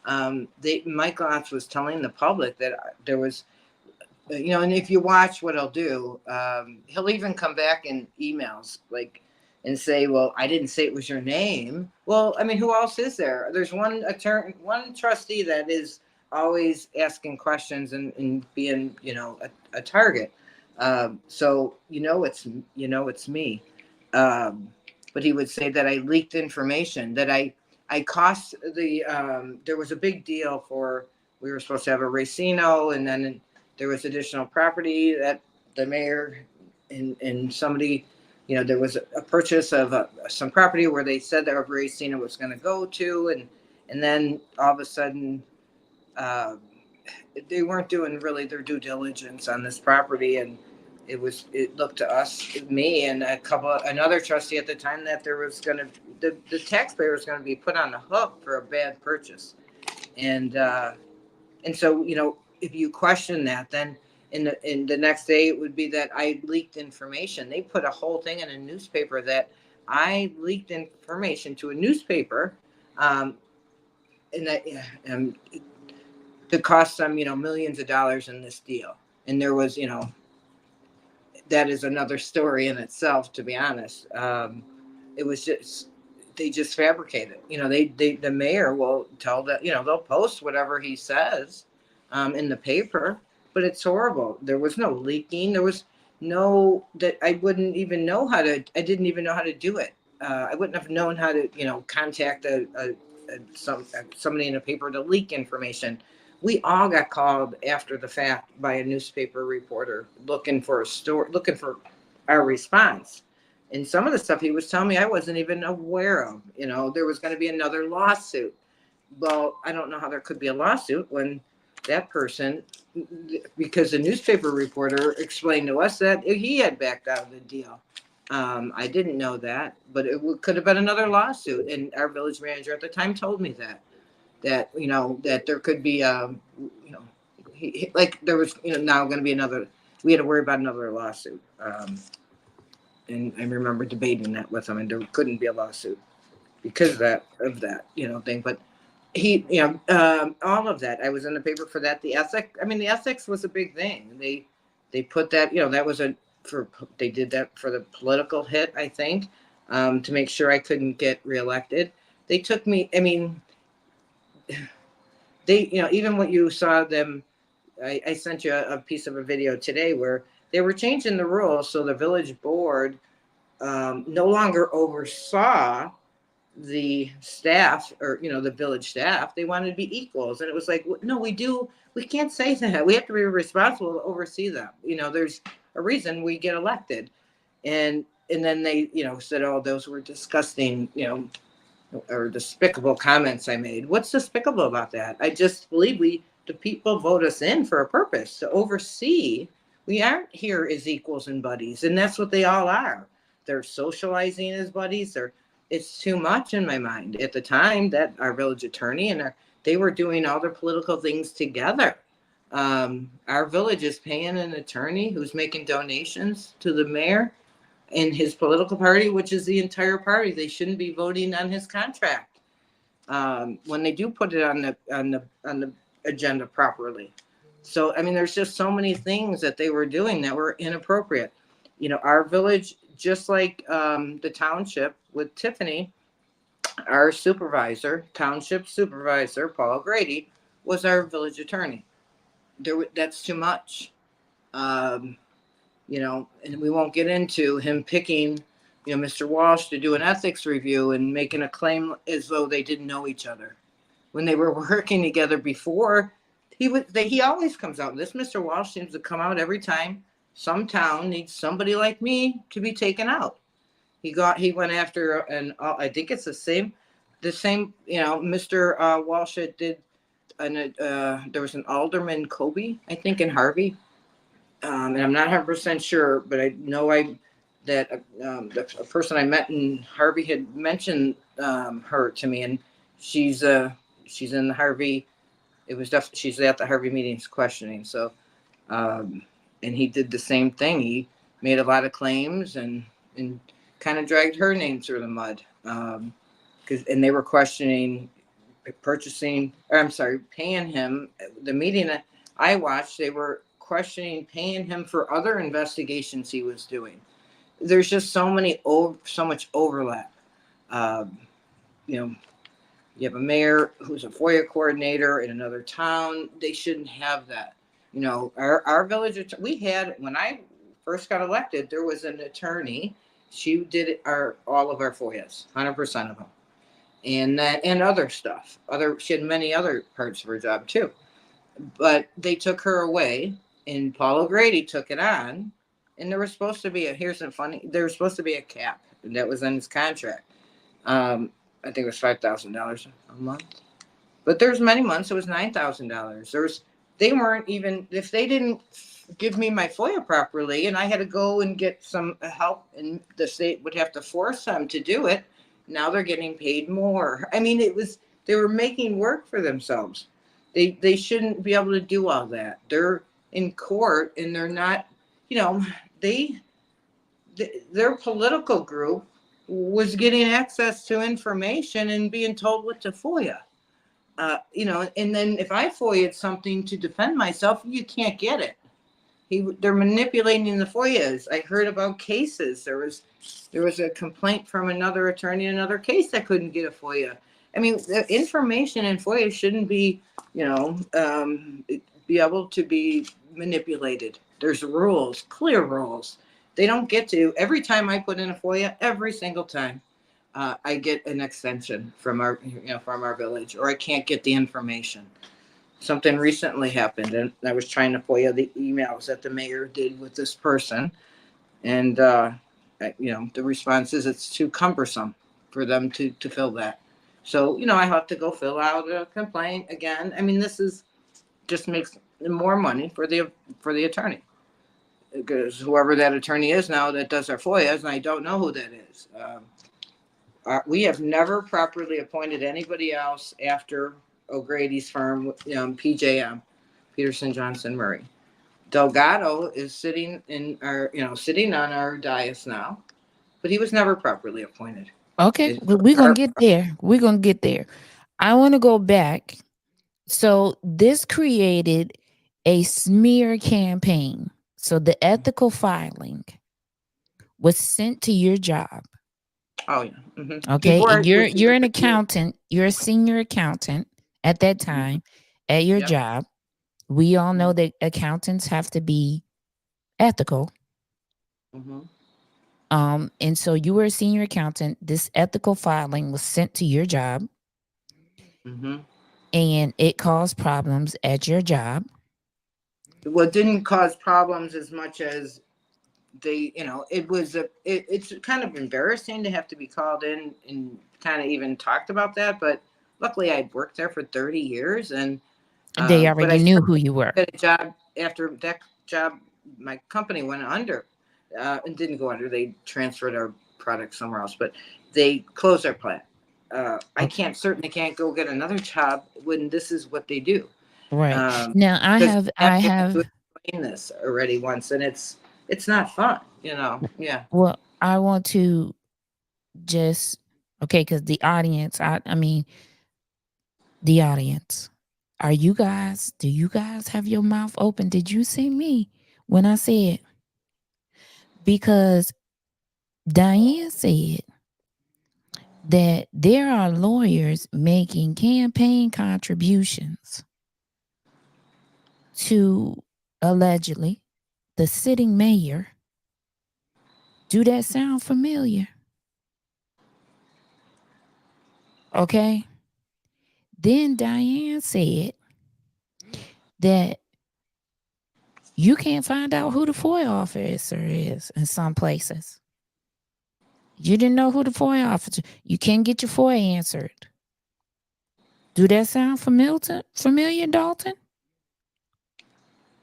Mike Lotz was telling the public that there was, and if you watch what he'll do, he'll even come back in emails and say, "Well, I didn't say it was your name." Well, who else is there? There's one trustee that is always asking questions and being, a target. So it's me. But he would say that I leaked information, that I cost there was a big deal we were supposed to have a racino, and then there was additional property that the mayor and somebody, there was a purchase of some property where they said that a racino was going to go to, and then all of a sudden they weren't doing really their due diligence on this property, and It looked to us, me and another trustee at the time, that there was going to, the taxpayer was going to be put on the hook for a bad purchase. And so, if you question that, then in the next day, it would be that I leaked information. They put a whole thing in a newspaper that I leaked information to a newspaper, and that, to cost them, millions of dollars in this deal. And there was, that is another story in itself, to be honest. It was just, they just fabricate it. The mayor will tell that, they'll post whatever he says in the paper, but it's horrible. There was no leaking. There was no, that I wouldn't even know how to, I didn't even know how to do it. I wouldn't have known how to, contact somebody in a paper to leak information. We all got called after the fact by a newspaper reporter looking for our response. And some of the stuff he was telling me I wasn't even aware of. There was going to be another lawsuit. Well, I don't know how there could be a lawsuit when that person, because the newspaper reporter explained to us that he had backed out of the deal. I didn't know that, but it could have been another lawsuit. And our village manager at the time told me that there could be, like there was, now going to be another, we had to worry about another lawsuit. And I remember debating that with him, and there couldn't be a lawsuit because of that thing. But he, all of that, I was in the paper for that. The ethics was a big thing. They put that, that was they did that for the political hit, I think, to make sure I couldn't get reelected. They took me, even what you saw them, I sent you a piece of a video today where they were changing the rules so the village board no longer oversaw the staff or, the village staff. They wanted to be equals. And it was like, no, we can't say that. We have to be responsible to oversee them. There's a reason we get elected. And then they, said, oh, those were disgusting, or despicable comments I made. What's despicable about that? I just believe the people vote us in for a purpose, to oversee. We aren't here as equals and buddies, and that's what they all are. They're socializing as buddies. It's too much in my mind. At the time, that our village attorney and they were doing all their political things together. Our village is paying an attorney who's making donations to the mayor and his political party, which is the entire party. They shouldn't be voting on his contract when they do put it on the agenda properly. So, there's just so many things that they were doing that were inappropriate. Our village, just like the township with Tiffany, our township supervisor, Paul Grady, was our village attorney. That's too much. And we won't get into him picking, Mr. Walsh to do an ethics review and making a claim as though they didn't know each other. When they were working together before, he always comes out. This Mr. Walsh seems to come out every time some town needs somebody like me to be taken out. He went after, and I think it's the same, Mr. Walsh did, and there was an Alderman Kobe, I think, in Harvey. And I'm not 100% sure, but I know that a person I met in Harvey had mentioned her to me, and she's in the Harvey. She's at the Harvey meetings questioning. So, and he did the same thing. He made a lot of claims and kind of dragged her name through the mud. And they were questioning paying him. The meeting that I watched, they were questioning paying him for other investigations he was doing. There's just so much overlap. You have a mayor who's a FOIA coordinator in another town. They shouldn't have that. Our village, we had, when I first got elected, there was an attorney. She did all of our FOIAs, 100% of them. And other stuff. She had many other parts of her job too. But they took her away, and Paul O'Grady took it on. And there was supposed to be there was supposed to be a cap, and that was in his contract. I think it was $5,000 a month. But there's many months it was $9,000. They weren't even, if they didn't give me my FOIA properly, and I had to go and get some help, and the state would have to force them to do it. Now they're getting paid more. I mean, they were making work for themselves. They shouldn't be able to do all that. They're in court, and they're not, you know, their political group was getting access to information and being told what to FOIA. You know, and then if I FOIA'd something to defend myself, you can't get it. They're manipulating the FOIAs. I heard about cases. There was a complaint from another attorney in another case that couldn't get a FOIA. I mean, the information in FOIA shouldn't be, you know, be able to be manipulated. There's rules, clear rules. They don't get to. Every time I put in a FOIA, every single time, I get an extension from our village, or I can't get the information. Something recently happened, and I was trying to FOIA the emails that the mayor did with this person, and you know, the response is it's too cumbersome for them to fill that. So, you know, I have to go fill out a complaint again. I mean, this is just makes more money for the attorney, because whoever that attorney is now that does our FOIAs, and I don't know who that is. We have never properly appointed anybody else after O'Grady's firm, PJM, Peterson Johnson Murray. Delgado is sitting on our dais now, but he was never properly appointed. Okay, we're gonna get there. We're gonna get there. I want to go back. So this created a smear campaign. So the ethical filing was sent to your job. Oh yeah. Mm-hmm. Okay, and you're an accountant. You're a senior accountant at that time at your job. We all know that accountants have to be ethical. Mm-hmm. And so you were a senior accountant. This ethical filing was sent to your job, and it caused problems at your job. Well, it didn't cause problems as much as it's kind of embarrassing to have to be called in and kind of even talked about that. But luckily, I'd worked there for 30 years, and they already knew who you were. Got a job after that job. My company went under. And didn't go under. They transferred our product somewhere else, but they closed our plant. I certainly can't go get another job when this is what they do. Right. Now I have explained this already once, and it's not fun, you know. Yeah. Well, I want to just because the audience, the audience. Do you guys have your mouth open? Did you see me when I said? Because Diane said that there are lawyers making campaign contributions to allegedly the sitting mayor. Do that sound familiar? Okay. Then Diane said that you can't find out who the FOIA officer is in some places. You didn't know who the FOIA officer. You can't get your FOIA answered. Do that sound familiar, Dalton?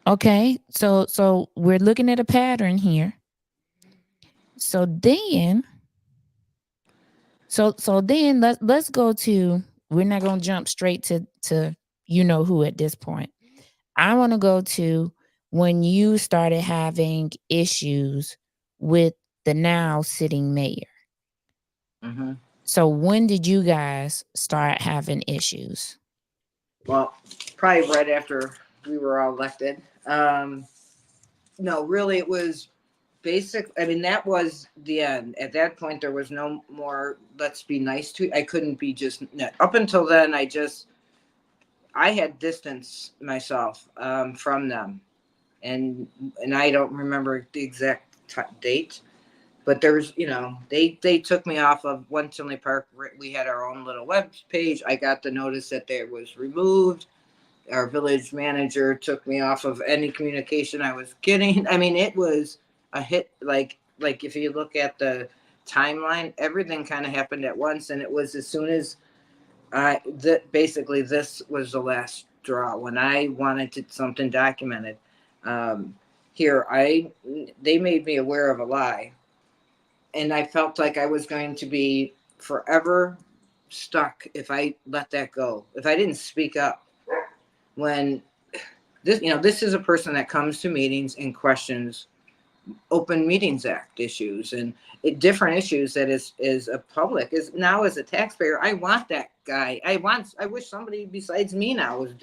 Okay, so we're looking at a pattern here. So then let's go to. We're not going to jump straight to you know who at this point. I want to go to when you started having issues with the now sitting mayor. So when did you guys start having issues? Well, probably right after we were all elected. No, really, it was basic. I mean, that was the end. At that point, there was no more, let's be nice to. I couldn't be just, up until then, I had distanced myself from them. And I don't remember the exact date, but there was, they took me off of Tinley Park. We had our own little web page. I got the notice that it was removed. Our village manager took me off of any communication I was getting. I mean, it was a hit. Like if you look at the timeline, everything kind of happened at once. And it was as soon as basically this was the last straw when I wanted something documented. here, they made me aware of a lie, and I felt like I was going to be forever stuck if I let that go, if I didn't speak up. When this is a person that comes to meetings and questions Open Meetings Act issues and different issues that is a public. Is now, as a taxpayer, I want that guy. I wish somebody besides me now was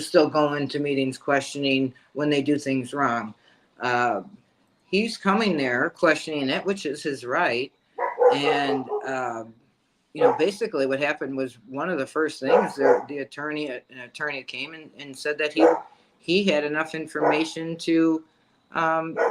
still going to meetings questioning when they do things wrong. He's coming there questioning it, which is his right. And basically what happened was, one of the first things, the attorney came and said that he had enough information to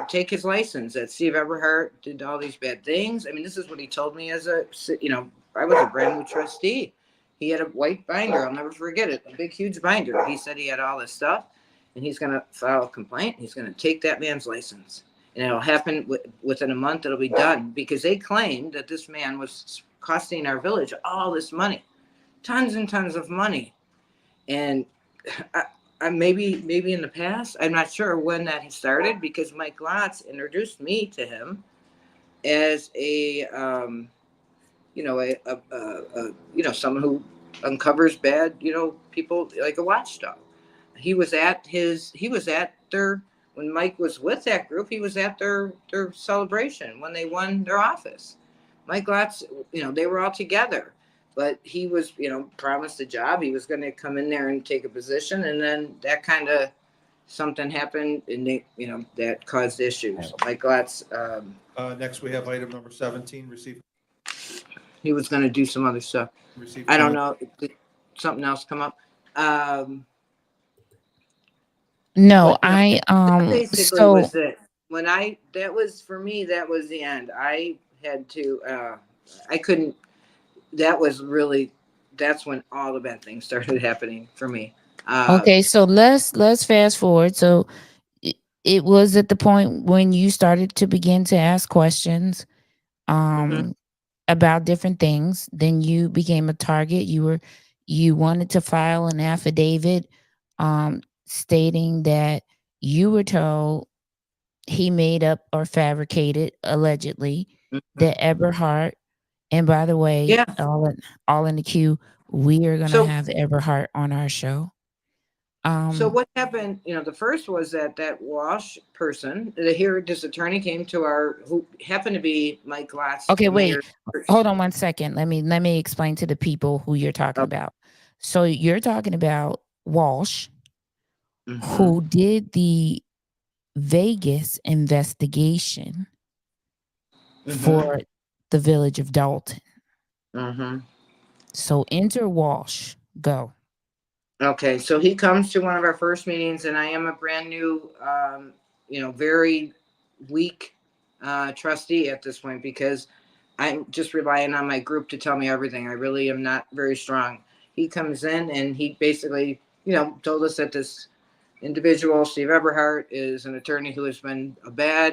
take his license, that Steve Eberhardt did all these bad things. I mean, this is what he told me as I was a brand new trustee. He had a white binder. I'll never forget it. A big, huge binder. He said he had all this stuff, and he's going to file a complaint. He's going to take that man's license, and it'll happen within a month. It'll be done, because they claimed that this man was costing our village all this money, tons and tons of money. And maybe in the past, I'm not sure when that started, because Mike Glotz introduced me to him as someone who uncovers bad, people, like a watchdog. When Mike was with that group, he was at their celebration when they won their office. Mike Glotz, they were all together, but he was, promised a job. He was going to come in there and take a position, and then that kind of something happened, and that caused issues. Mike Glotz. Next, we have item number 17. Receive. He was going to do some other stuff. I don't know. Did something else come up? No, Basically was it. That was, for me, that was the end. I had to, I couldn't, that's when all the bad things started happening for me. Okay, so let's fast forward. So it was at the point when you started to begin to ask questions about different things. Then you became a target. You wanted to file an affidavit stating that you were told he made up or fabricated, allegedly, that Eberhardt. And by the way, Yeah. all in the queue, we are gonna have Eberhardt on our show. So what happened? The first was that Walsh person, this attorney came to who happened to be Mike Glotz. Okay, wait, hold on one second. Let me explain to the people who you're talking about. So you're talking about Walsh, who did the Vegas investigation for the village of Dalton. So enter Walsh. Go. Okay, so he comes to one of our first meetings, and I am a brand new, very weak trustee at this point, because I'm just relying on my group to tell me everything. I really am not very strong. He comes in and he basically, told us that this individual, Steve Eberhardt, is an attorney who has been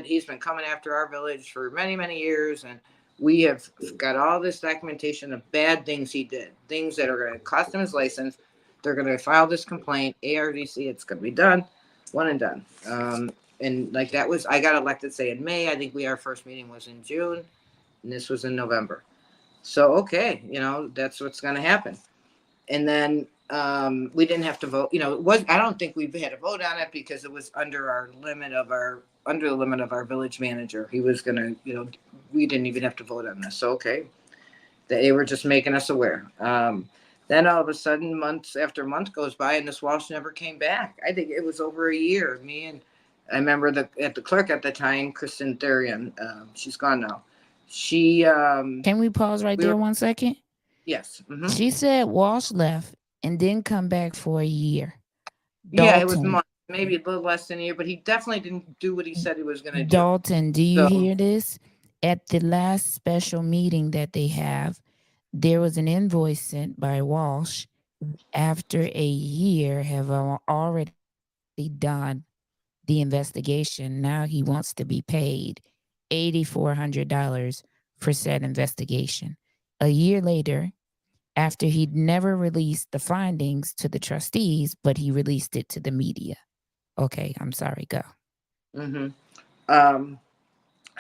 he's been coming after our village for many, many years, and we have got all this documentation of bad things he did, things that are going to cost him his license. They're going to file this complaint, ARDC, it's going to be done, one and done. And like that was, I got elected, say, in May. I think our first meeting was in June, and this was in November. So, okay, that's what's going to happen. And then we didn't have to vote. I don't think we had a vote on it, because it was under the limit of our village manager. He was going to, we didn't even have to vote on this. So, okay, they were just making us aware. Then all of a sudden, months after month goes by, and this Walsh never came back. I think it was over a year. I remember at the clerk at the time, Kristen Therian. She's gone now. She can we pause right there 1 second? Yes. She said Walsh left and didn't come back for a year. Yeah, it was months, maybe a little less than a year, but he definitely didn't do what he said he was going to do. Dalton, do you hear this? At the last special meeting that they have, there was an invoice sent by Walsh after a year have already done the investigation. Now he wants to be paid $8,400 for said investigation. A year later, after he'd never released the findings to the trustees, but he released it to the media. Okay, I'm sorry, go. Mm-hmm.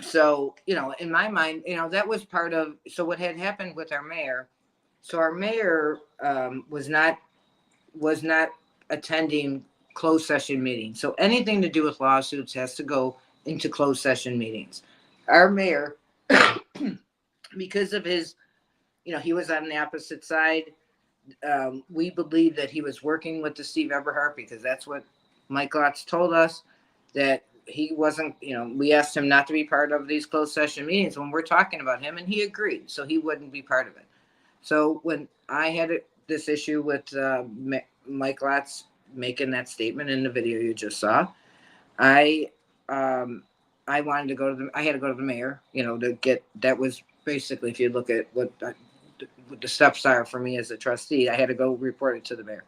So, in my mind, that was part of, so what had happened with our mayor. So our mayor was not attending closed session meetings. So anything to do with lawsuits has to go into closed session meetings. Our mayor, because of his, he was on the opposite side. We believe that he was working with the Steve Eberhardt, because that's what Mike Lotz told us, that he wasn't, we asked him not to be part of these closed session meetings when we're talking about him, and he agreed. So he wouldn't be part of it. So when I had this issue with Mike Lotz making that statement in the video you just saw, I wanted to go to I had to go to the mayor, to get, that was basically, if you look at what the steps are for me as a trustee, I had to go report it to the mayor.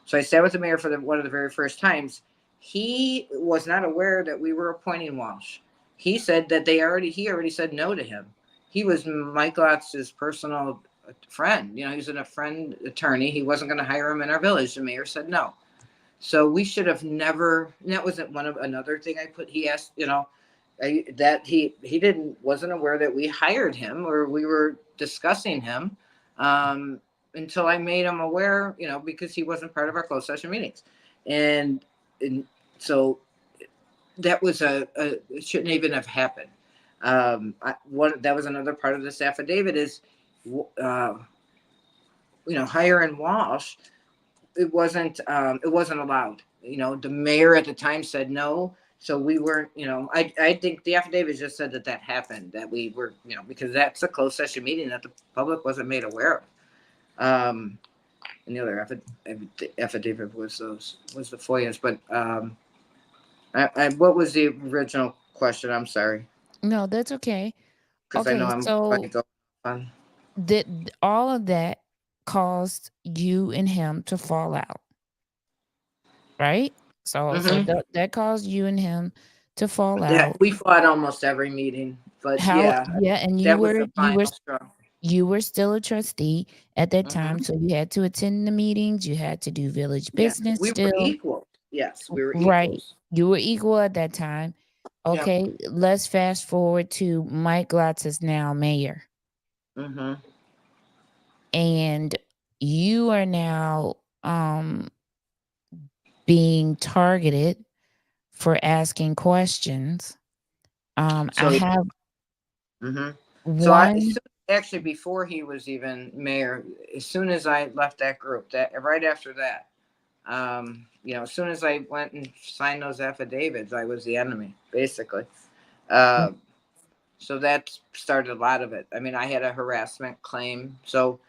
So I sat with the mayor for one of the very first times. He was not aware that we were appointing Walsh. He said that he already said no to him. He was Mike Lotz's personal friend. He was a friend attorney. He wasn't going to hire him in our village. The mayor said no. So we should have never, and that wasn't another thing I put, he asked, that he wasn't aware that we hired him or we were discussing him until I made him aware, because he wasn't part of our closed session meetings. And so that was it shouldn't even have happened. That was another part of this affidavit is, hiring Walsh. It wasn't allowed. The mayor at the time said no. So we weren't, I think the affidavit just said that happened, that we were, because that's a closed session meeting that the public wasn't made aware of. And the other affidavit was the FOIAs. But what was the original question? I'm sorry. No, that's okay. Because I know Okay, I'm so going on. all of that caused you and him to fall out, right? So that caused you and him to fall Yeah, out. we fought almost every meeting, but And that was the final straw. you were still a trustee at that time, Mhm. so you had to attend the meetings, you had to do village Yeah, business we were still. equal. Yes, we were Right. equals. You were equal at that time. Yeah. Okay, let's fast forward to Mike Lotz is now mayor. Mm-hmm. And you are now being targeted for asking questions. I have one. Actually, before he was even mayor, as soon as I left that group, that right after that, as soon as I went and signed those affidavits, I was the enemy, basically. So that started a lot of it. I mean, I had a harassment claim. So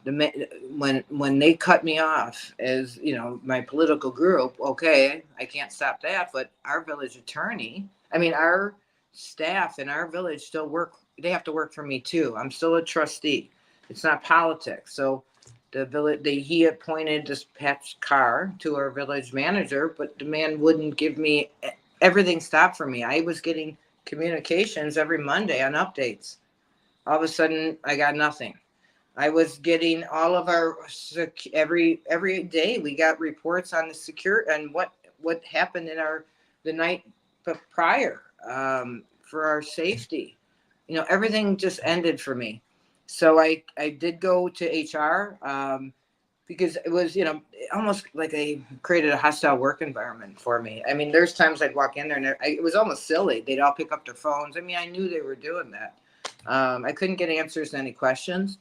when they cut me off as my political group, okay, I can't stop that. But our village attorney, our staff in our village still work. They have to work for me too. I'm still a trustee. It's not politics. So the village, he appointed this Patch Carr to our village manager, but the man wouldn't give me, everything stopped for me. I was getting communications every Monday on updates. All of a sudden I got nothing. I was getting all of our every day we got reports on the security and what happened in the night prior for our safety. Everything just ended for me. So I did go to HR because it was almost like they created a hostile work environment for me. There's times I'd walk in there and it was almost silly. They'd all pick up their phones. I knew they were doing that. I couldn't get answers to any questions.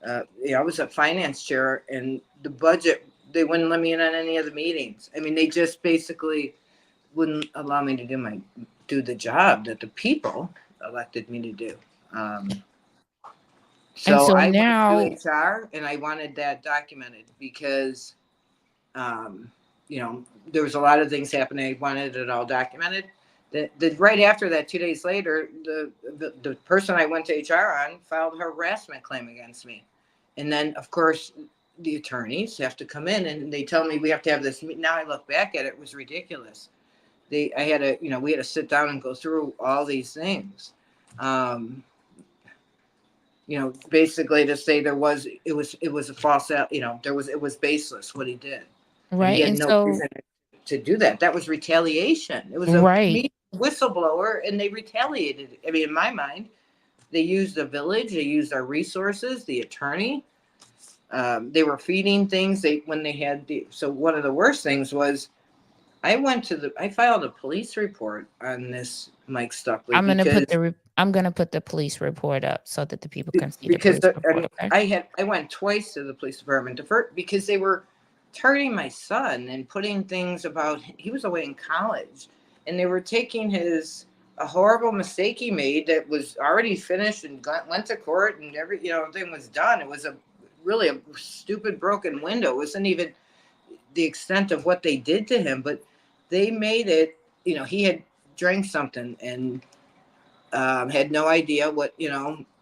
I was a finance chair, and the budget, they wouldn't let me in on any of the meetings. They just basically wouldn't allow me to do the job that the people elected me to do. So I now went to HR and I wanted that documented because, there was a lot of things happening. I wanted it all documented. Right after that, 2 days later, the person I went to HR on filed a harassment claim against me. And then, of course, the attorneys have to come in and they tell me we have to have this. Now I look back at it, it was ridiculous. We had to sit down and go through all these things. Basically to say it was a false, it was baseless what he did. Right. And he had no reason to do that. That was retaliation. It was right. whistleblower, and they retaliated. I mean, in my mind, they used the village, they used our resources, the attorney. They were feeding things. So one of the worst things was I filed a police report on this Mike Stuckley I'm gonna put the police report up so that the people can see the because police report. Okay? I went twice to the police department because they were targeting my son and putting things about he was away in college, and they were taking a horrible mistake he made that was already finished and went to court and everything was done. It was really a stupid broken window. It wasn't even the extent of what they did to him, but they made it. He had drank something and had no idea what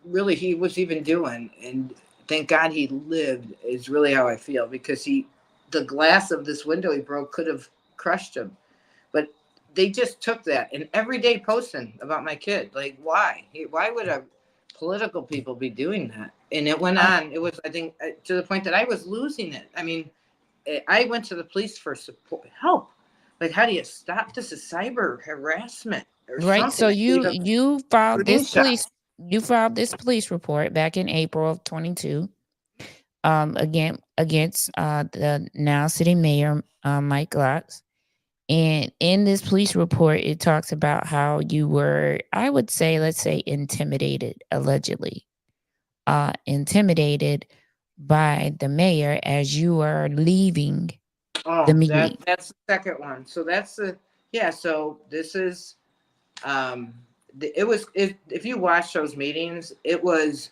really he was even doing, and thank God he lived is really how I feel, because the glass of this window he broke could have crushed him. But they just took that and every day posting about my kid. Like, why would a political people be doing that? And it went on. It was, I think, to the point that I was losing it. I mean, I went to the police for support, help. Like, how do you stop this? Is cyber harassment or Right. So something. you filed this Screenshot. police report back in April of 22. Against the now city mayor, Mike Glotz. And in this police report, it talks about how you were, I would say, let's say, allegedly intimidated by the mayor as you are leaving the meeting. That's the second one. So that's so this is, if you watch those meetings, it was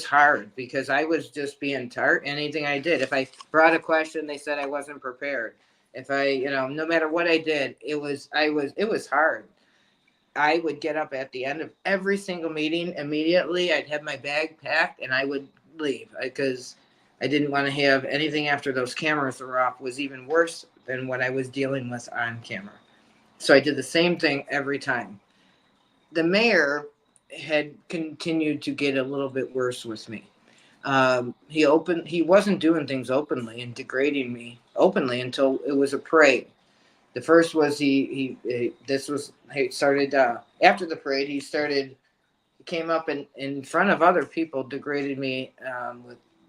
hard because I was just being tart. Anything I did, if I brought a question, they said I wasn't prepared. If I, no matter what I did, it was hard. I would get up at the end of every single meeting immediately. I'd have my bag packed and I would leave because I didn't want to have anything after those cameras were off was even worse than what I was dealing with on camera. So I did the same thing every time. The mayor had continued to get a little bit worse with me. He wasn't doing things openly and degrading me openly until it was a parade. The first was he started after the parade. He came up in front of other people, degraded me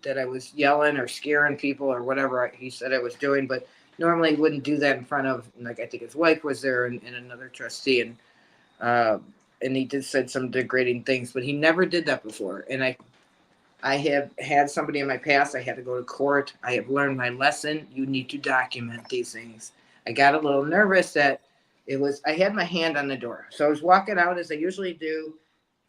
that I was yelling or scaring people or whatever he said I was doing, but normally he wouldn't do that in front of, like, I think his wife was there and another trustee, and he said some degrading things, but he never did that before. And I have had somebody in my past, I had to go to court. I have learned my lesson. You need to document these things. I got a little nervous that I had my hand on the door. So I was walking out as I usually do.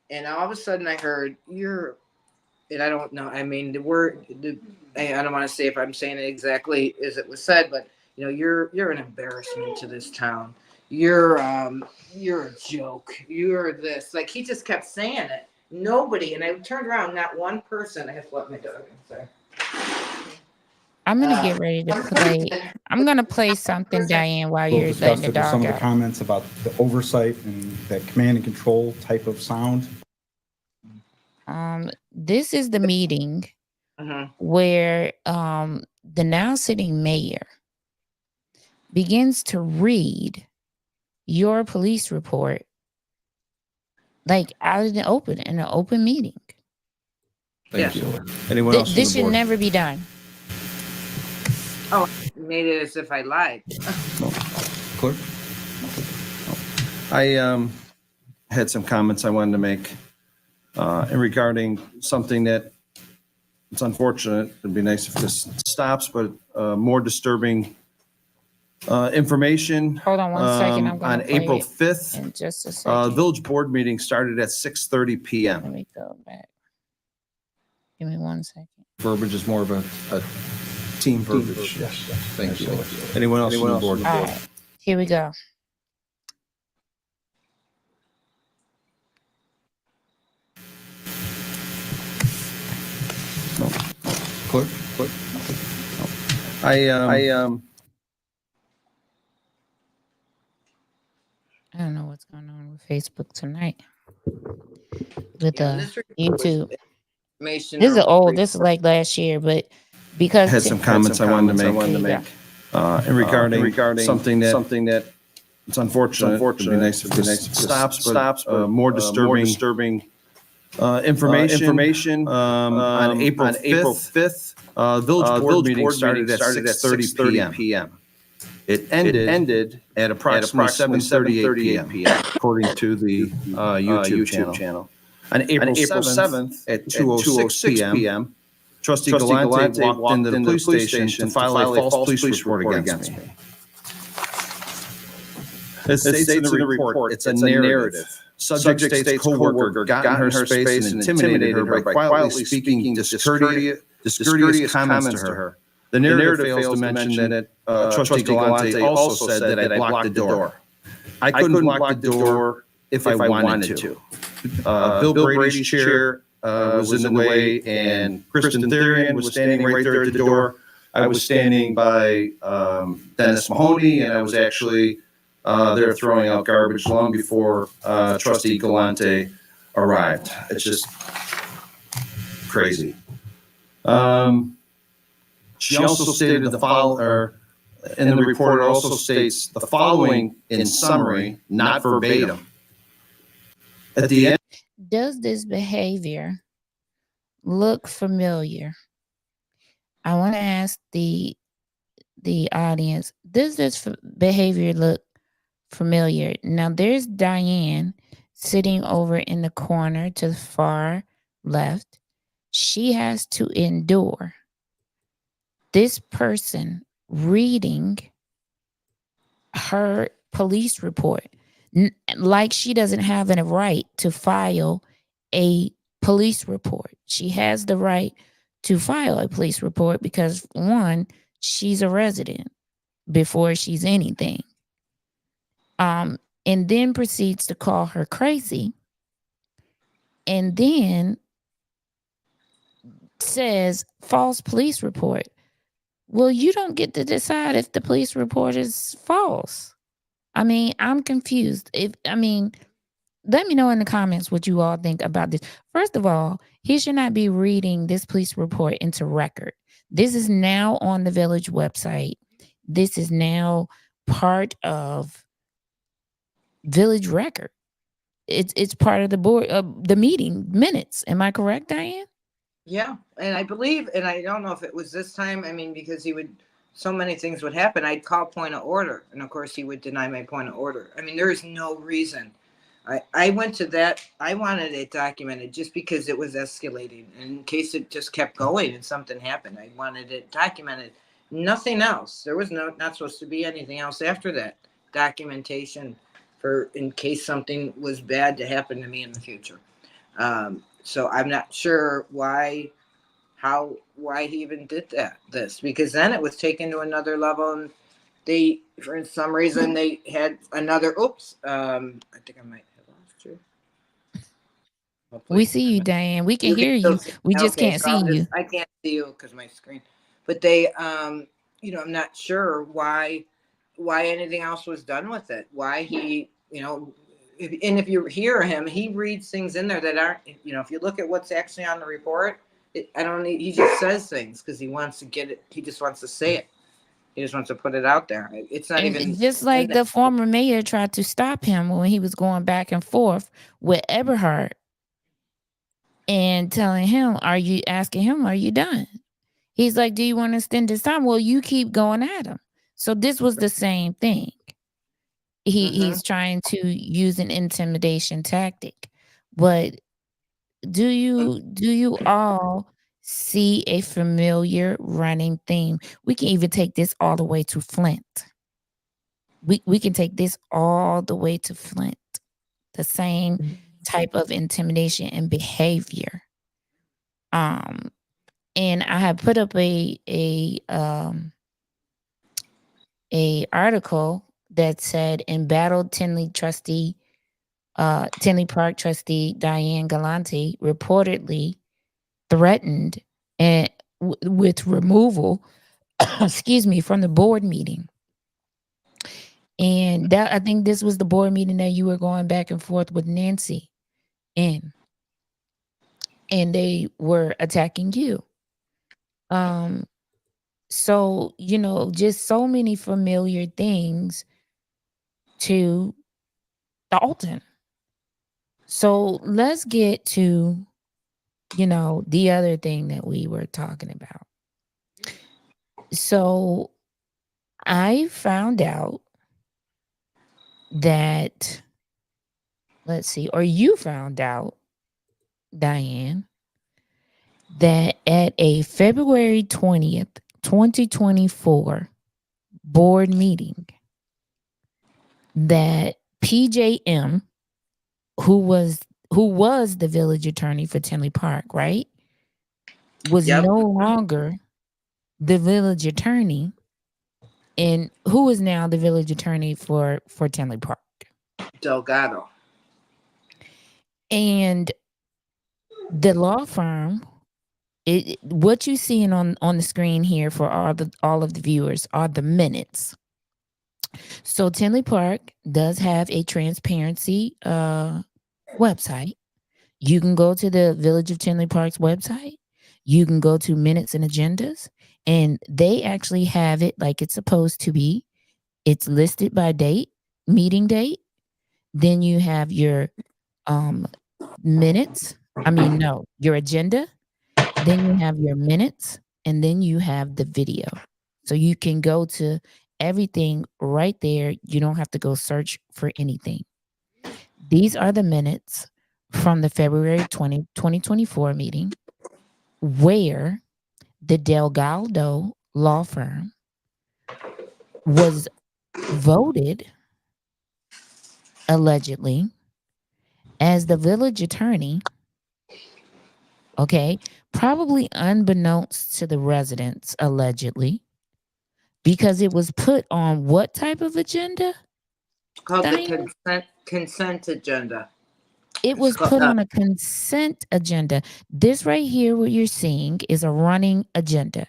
And all of a sudden I heard, and I don't know, I mean, I don't want to say if I'm saying it exactly as it was said, but you're an embarrassment to this town. You're a joke. You're this. Like, he just kept saying it. Nobody, and I turned around, not one person. I have to let my dog in. Sorry. I'm gonna get ready to play. I'm gonna play something, Diane, while you're letting the dog some of out. the comments about the oversight and that command and control type of sound. This is the meeting where the now sitting mayor begins to read your police report, like out in an open meeting. Thank you. Anyone else? This should never be done. Oh, made it as if I lied. Clerk? I had some comments I wanted to make regarding something that it's unfortunate. It'd be nice if this stops, but more disturbing information. Hold on one second. I'm on April 5th. In just a second. Village board meeting started at 6:30 p.m. Let me go back. Give me 1 second. Verbiage is more of a team verbiage. Yes. Thank you. Anyone else on the board? All right. Here we go. Clerk? I don't know what's going on with Facebook tonight. With YouTube. This is old. This is like last year, but because I had some comments I wanted to make regarding something that It's unfortunate. It'd be nice if this stops, but more disturbing information. On April 5th, village board meeting started at 6:30 p.m. It ended at approximately 7:38 p.m. according to the YouTube channel. On April 7th at 2:06 p.m., Trustee Galante walked into the police station to file a false police report against me. It states in the report, it's a narrative. Subject states co-worker got in her space and intimidated her by quietly speaking discourteous comments to her. The narrative fails to mention that Trustee Galante also said that I blocked the door. I couldn't block the door if I wanted to. Bill Brady's chair was in the way, and Kristen Therian was standing right there at the door. I was standing by Dennis Mahoney, and I was actually there throwing out garbage long before Trustee Galante arrived. It's just crazy. She also stated the following, in the report, it also states the following in summary, not verbatim. At the end, Does this behavior look familiar? I want to ask the audience, does this behavior look familiar? Now, there's Diane sitting over in the corner to the far left. She has to endure this person reading her police report like she doesn't have a right to file a police report. She has the right to file a police report because, one, she's a resident before she's anything. And then proceeds to call her crazy, and then says false police report. Well, you don't get to decide if the police report is false. I mean, I'm confused. Let me know in the comments what you all think about this. First of all, he should not be reading this police report into record. This is now on the village website. This is now part of village record. It's part of the board the meeting minutes. Am I correct, Diane? Yeah, and I believe, and I don't know if it was this time, because so many things would happen. I'd call point of order, and of course he would deny my point of order. There is no reason. I went to that. I wanted it documented just because it was escalating. In case it just kept going and something happened, I wanted it documented. Nothing else. There was not supposed to be anything else after that. Documentation for in case something was bad to happen to me in the future. So I'm not sure why he even did this, because then it was taken to another level, and they, for some reason, they had another, I think I might have lost you. Hopefully, We see you, Diane. We can hear you. We just can't see you. I can't see you because my screen, but they, I'm not sure why anything else was done with it. Why he, and if you hear him, he reads things in there that aren't, if you look at what's actually on the report, he just says things because he wants to get it. He just wants to say it. He just wants to put it out there. It's not even just like the former mayor tried to stop him when he was going back and forth with Eberhard and telling him, are you done? He's like, do you want to spend this time? Well, you keep going at him. So this was the same thing. He's trying to use an intimidation tactic. But do you all see a familiar running theme? We can even take this all the way to Flint. We can take this all the way to Flint. The same type of intimidation and behavior. And I have put up a article that said embattled Tinley Park trustee Diane Galante reportedly threatened with removal, from the board meeting. And that, I think this was the board meeting that you were going back and forth with Nancy in, and they were attacking you. So, just so many familiar things to Dalton. So let's get to, the other thing that we were talking about. So I found out that, let's see, or you found out, Diane, that at a February 20th, 2024 board meeting, that PJM, who was the village attorney for Tinley Park, right, was Yep. no longer the village attorney, and who is now the village attorney for Tinley Park? Delgado. And the law firm, what you seeing on the screen here for all of the viewers are the minutes. So Tinley Park does have a transparency website. You can go to the Village of Tinley Park's website. You can go to minutes and agendas, and they actually have it like it's supposed to be. It's listed by date, meeting date. Then you have your minutes. Your agenda. Then you have your minutes, and then you have the video. So you can go to everything right there. You don't have to go search for anything. These are the minutes from the February 20, 2024 meeting, where the Delgado law firm was voted, allegedly, as the village attorney, okay, probably unbeknownst to the residents, allegedly, because it was put on what type of agenda? It's called Diane? the consent agenda. It was put on a consent agenda. This right here, what you're seeing, is a running agenda.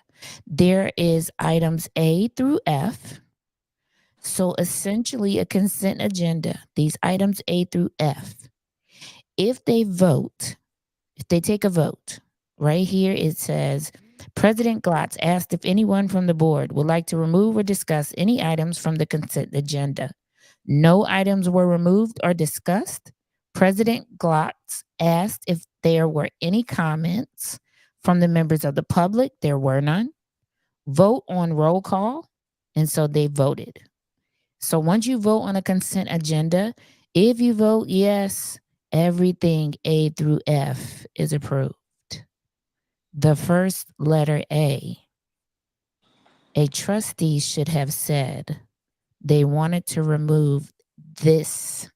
There is items A through F. So essentially a consent agenda, these items A through F. If they take a vote, right here it says, President Glotz asked if anyone from the board would like to remove or discuss any items from the consent agenda. No items were removed or discussed. President Glotz asked if there were any comments from the members of the public. There were none. Vote on roll call. And so they voted. So once you vote on a consent agenda, if you vote yes, everything A through F is approved. The first letter A trustee should have said they wanted to remove this.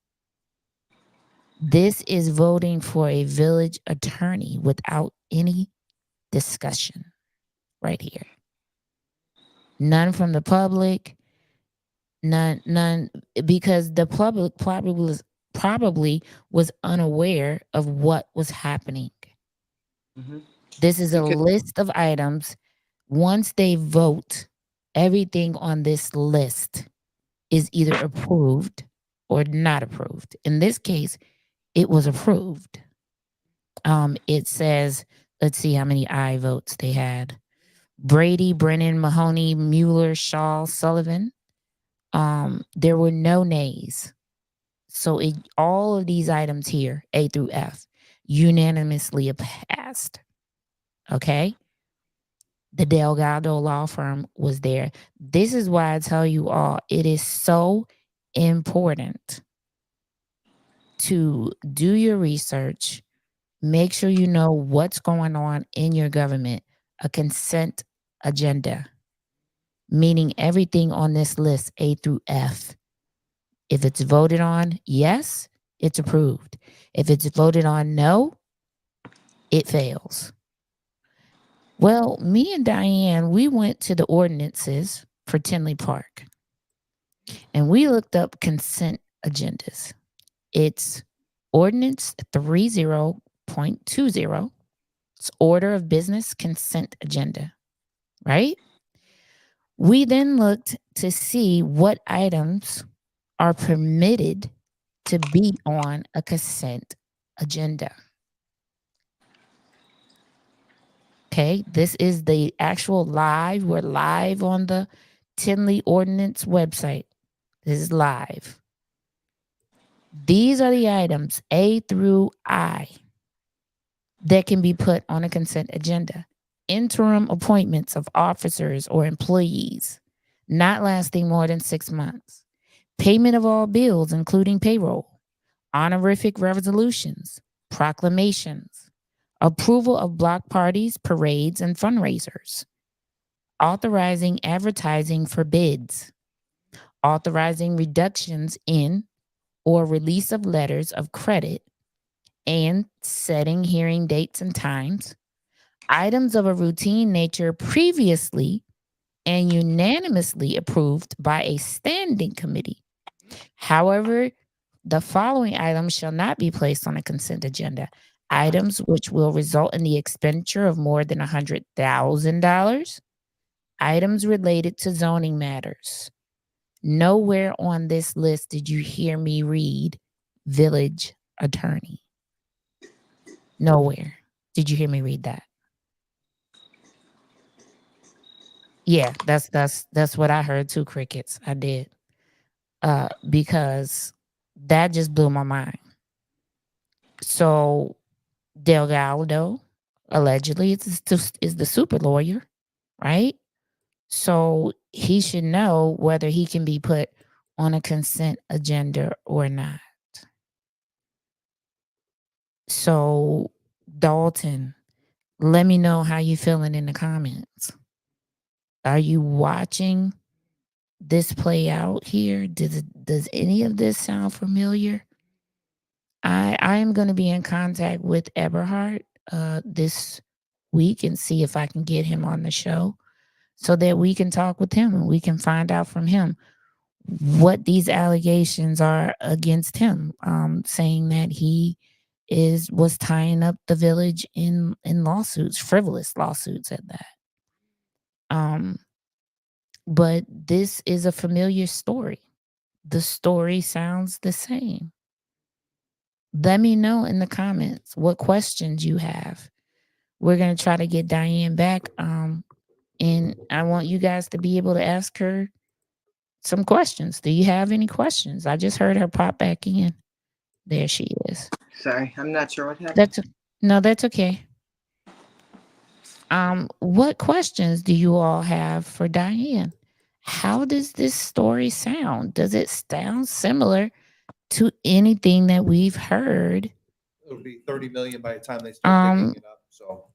This is voting for a village attorney without any discussion right here. None from the public, none, because the public probably was unaware of what was happening. Mm-hmm. This is a list of items. Once they vote, everything on this list is either approved or not approved. In this case, it was approved. It says, let's see how many aye votes they had. Brady, Brennan, Mahoney, Mueller, Shaw, Sullivan. There were no nays. So all of these items here, A through F, unanimously passed. Okay? The Delgado law firm was there. This is why I tell you all, it is so important to do your research. Make sure you know what's going on in your government. A consent agenda, meaning everything on this list, A through F. If it's voted on yes, it's approved. If it's voted on no, it fails. Well, me and Diane, we went to the ordinances for Tinley Park, and we looked up consent agendas. It's Ordinance 30.20. It's Order of Business Consent Agenda, right? We then looked to see what items are permitted to be on a consent agenda. Okay, this is the actual live. We're live on the Tinley Ordinance website. This is live. These are the items A through I that can be put on a consent agenda. Interim appointments of officers or employees not lasting more than 6 months. Payment of all bills, including payroll. Honorific resolutions, proclamations. Approval of block parties, parades, and fundraisers. Authorizing advertising for bids. Authorizing reductions in or release of letters of credit and setting hearing dates and times. Items of a routine nature previously and unanimously approved by a standing committee. However, the following items shall not be placed on a consent agenda. Items which will result in the expenditure of more than $100,000. Items related to zoning matters. Nowhere on this list did you hear me read village attorney. Nowhere did you hear me read that. Yeah, that's what I heard too, crickets. I did. Because that just blew my mind. So Delgado allegedly is the super lawyer, right? So he should know whether he can be put on a consent agenda or not. So Dalton, let me know how you feeling in the comments. Are you watching this play out here? Does any of this sound familiar? I am going to be in contact with Eberhard this week and see if I can get him on the show so that we can talk with him and we can find out from him what these allegations are against him, saying that he was tying up the village in lawsuits, frivolous lawsuits at that. But this is a familiar story. The story sounds the same. Let me know in the comments what questions you have. We're going to try to get Diane back. And I want you guys to be able to ask her some questions. Do you have any questions? I just heard her pop back in. There she is. Sorry, I'm not sure what happened. That's okay. What questions do you all have for Diane? How does this story sound? Does it sound similar to anything that we've heard? It'll be 30 million by the time they start digging it up. So,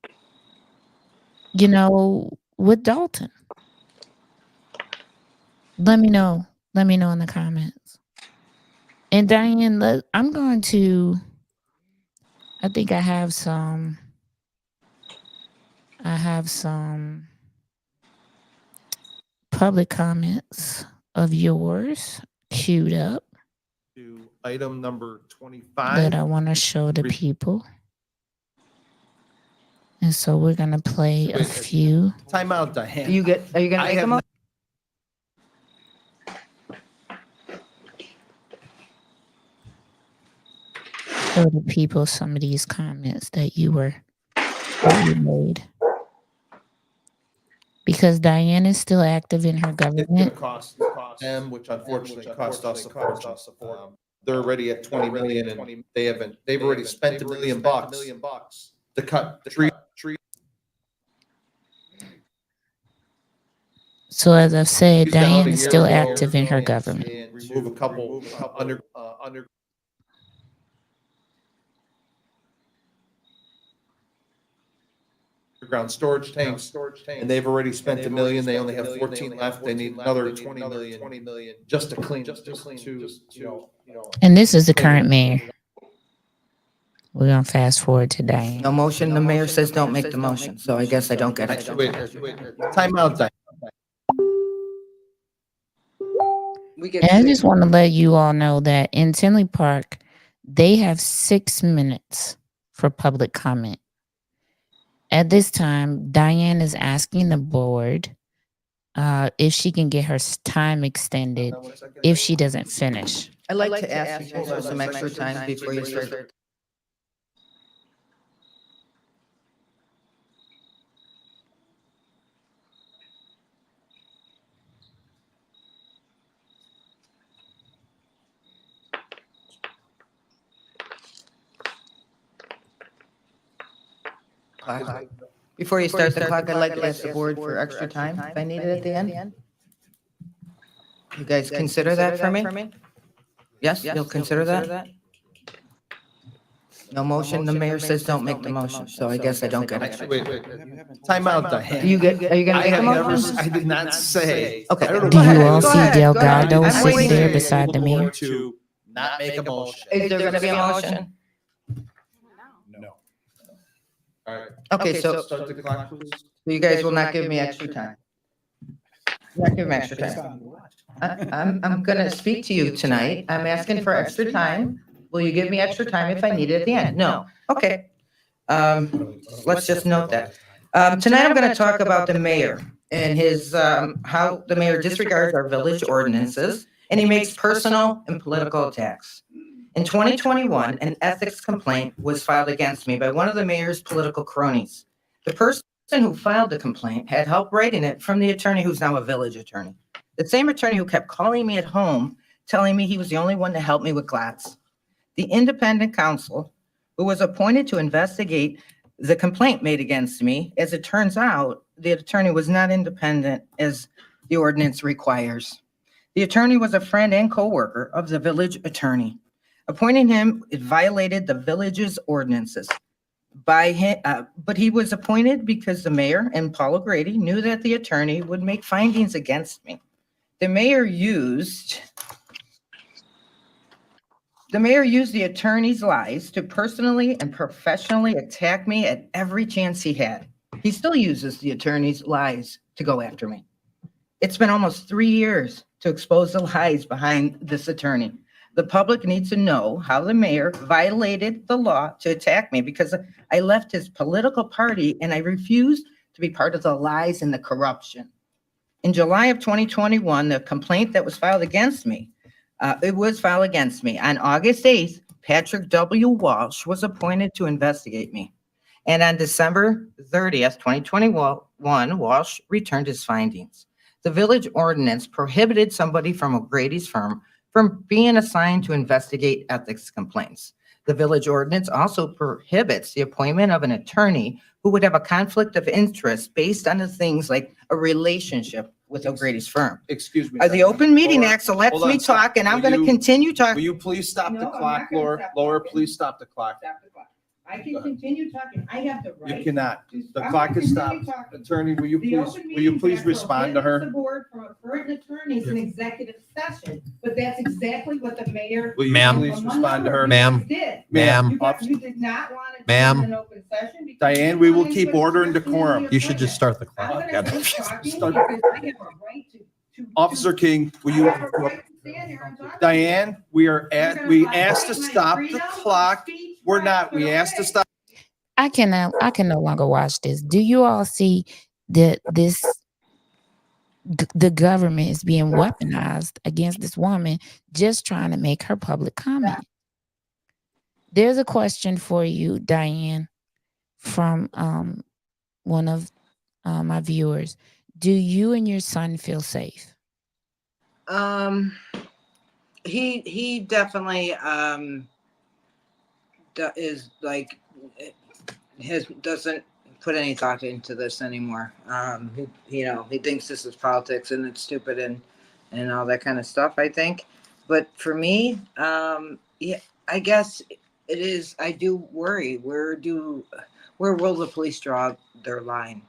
With Dalton. Let me know. Let me know in the comments. And Diane, I'm going to. I think I have some public comments of yours queued up to item number 25 that I want to show the people. And so we're going to play a few. Time out, Diane. Are you going to make them up? Show the people some of these comments that you made. Because Diane is still active in her government. It's going to cost them, which unfortunately cost us a fortune. They're already at 20 million, and they've already spent $1 million to cut trees. So as I've said, Diane is still active in her government. And remove a couple underground storage tanks, and they've already spent $1 million. They only have 14 left. They need another 20 million just to clean. And this is the current mayor. We're gonna fast forward to Diane. No motion. The mayor says don't make the motion. So I guess I don't get it. Wait. Time out, Diane. And I just want to let you all know that in Tinley Park, they have 6 minutes for public comment. At this time, Diane is asking the board if she can get her time extended if she doesn't finish. I'd like to ask you for some extra time before you start. clock. Before you start the clock, I'd like to ask the board for extra time if I need it at the end. You guys consider that for me? Yes, you'll consider that? No motion, the mayor says don't make the motion, so I guess I don't get extra. Wait. Time out, Diane. Are you gonna make a motion? I did not say. Okay. I don't know Do why- you all go see ahead, go ahead. Delgado I'm sitting waiting. there beside the mayor? To not make a motion. Is there gonna be a motion? No. All right. Okay, so Start the clock, please. you guys will not give me extra time? Not give me extra time. I'm gonna speak to you tonight. I'm asking for extra time. Will you give me extra time if I need it at the end? No. Okay. Let's just note that. Tonight I'm gonna talk about the mayor and his, how the mayor disregards our village ordinances and he makes personal and political attacks. In 2021, an ethics complaint was filed against me by one of the mayor's political cronies. The person who filed the complaint had help writing it from the attorney who's now a village attorney. The same attorney who kept calling me at home, telling me he was the only one to help me with Glatz. The independent counsel who was appointed to investigate the complaint made against me, as it turns out, the attorney was not independent as the ordinance requires. The attorney was a friend and co-worker of the village attorney. Appointing him, it violated the village's ordinances. But he was appointed because the mayor and Paul O'Grady knew that the attorney would make findings against me. The mayor used the attorney's lies to personally and professionally attack me at every chance he had. He still uses the attorney's lies to go after me. It's been almost 3 years to expose the lies behind this attorney. The public needs to know how the mayor violated the law to attack me because I left his political party and I refused to be part of the lies and the corruption. In July of 2021, the complaint that was filed against me, it was filed against me. On August 8th, Patrick W. Walsh was appointed to investigate me. And on December 30th, 2021, Walsh returned his findings. The village ordinance prohibited somebody from O'Grady's firm from being assigned to investigate ethics complaints. The village ordinance also prohibits the appointment of an attorney who would have a conflict of interest based on the things like a relationship with O'Grady's firm. Excuse me. The Open Meeting Act lets Hold on, me stop. talk, and I'm Will going to you- continue Will talking. you please stop the No, I'm clock, not gonna Laura? stop Laura, talking. please stop the clock. Stop the clock. I can continue talking. I have the right. You cannot. to- The I'm clock gonna is continue stopped. talking. Attorney, will you The please, Open will you Meetings please Act respond to prohibits her? the board from referring attorneys in executive session, but that's exactly what the mayor. Will you Ma'am. please respond to her? Ma'am. Did. Ma'am. You did not want to. Ma'am. An open session because Diane, you we will wanted keep to order and question the decorum. You should just start the I'm clock. gonna keep talking Start- because I have a right to. Officer King, will I you? have a right to stand here and talk. Diane, we are You're at, gonna we violate asked to my stop the freedom of clock. speech We're rights, not, but we asked to okay. stop. I can no longer watch this. Do you all see that the government is being weaponized against this woman just trying to make her public comment? There's a question for you, Diane, from one of my viewers. Do you and your son feel safe? He definitely is like doesn't put any thought into this anymore. He thinks this is politics and it's stupid and all that kind of stuff, I think. But for me, yeah, I guess it is. I do worry. Where will the police draw their line?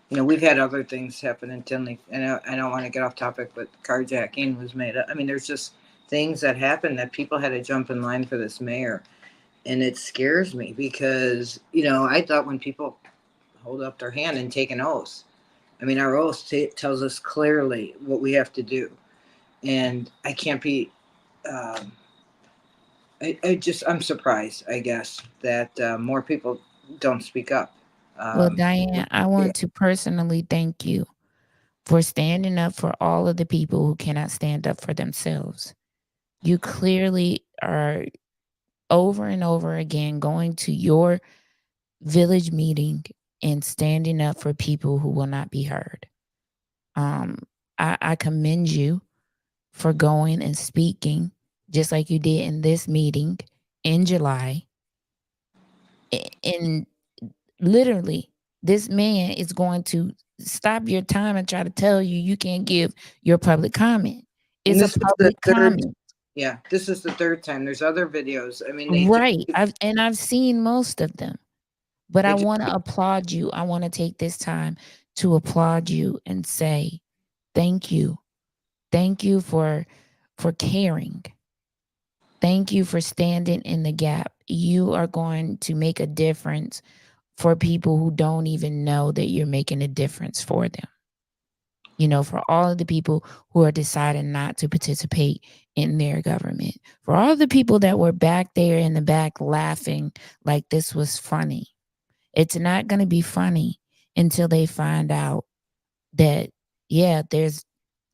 We've had other things happen in Tinley, and I don't want to get off topic, but carjacking was made up. I mean, there's just things that happen that people had to jump in line for this mayor. And it scares me because, I thought when people hold up their hand and take an oath, I mean, our oath tells us clearly what we have to do. And I can't be, I'm surprised, I guess, that more people don't speak up. Well, Diane, I want to personally thank you for standing up for all of the people who cannot stand up for themselves. You clearly are over and over again going to your village meeting and standing up for people who will not be heard. I commend you for going and speaking just like you did in this meeting in July. And literally, this man is going to stop your time and try to tell you you can't give your public comment. It's this a is the public third. comment. Yeah, this is the third time. There's other videos. I mean, they just Right. I've seen most of them. But They I just want to applaud you. I want to take this time to applaud you and say thank you. Thank you for caring. Thank you for standing in the gap. You are going to make a difference for people who don't even know that you're making a difference for them. You know, for all of the people who are deciding not to participate in their government, for all the people that were back there in the back laughing like this was funny. It's not going to be funny until they find out that, yeah, there's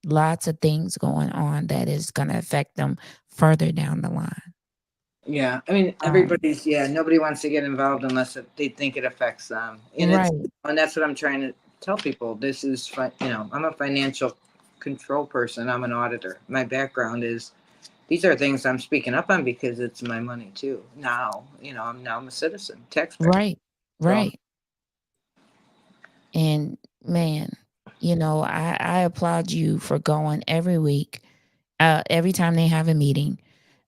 lots of things going on that is going to affect them further down the line. Yeah, I mean, everybody's nobody wants to get involved unless they think it affects them, and Right. and that's what I'm trying to tell people. This is I'm a financial control person. I'm an auditor. My background is these are things I'm speaking up on because it's my money too. Now, I'm a citizen, taxpayer. Right. Right. And man, I applaud you for going every week, every time they have a meeting.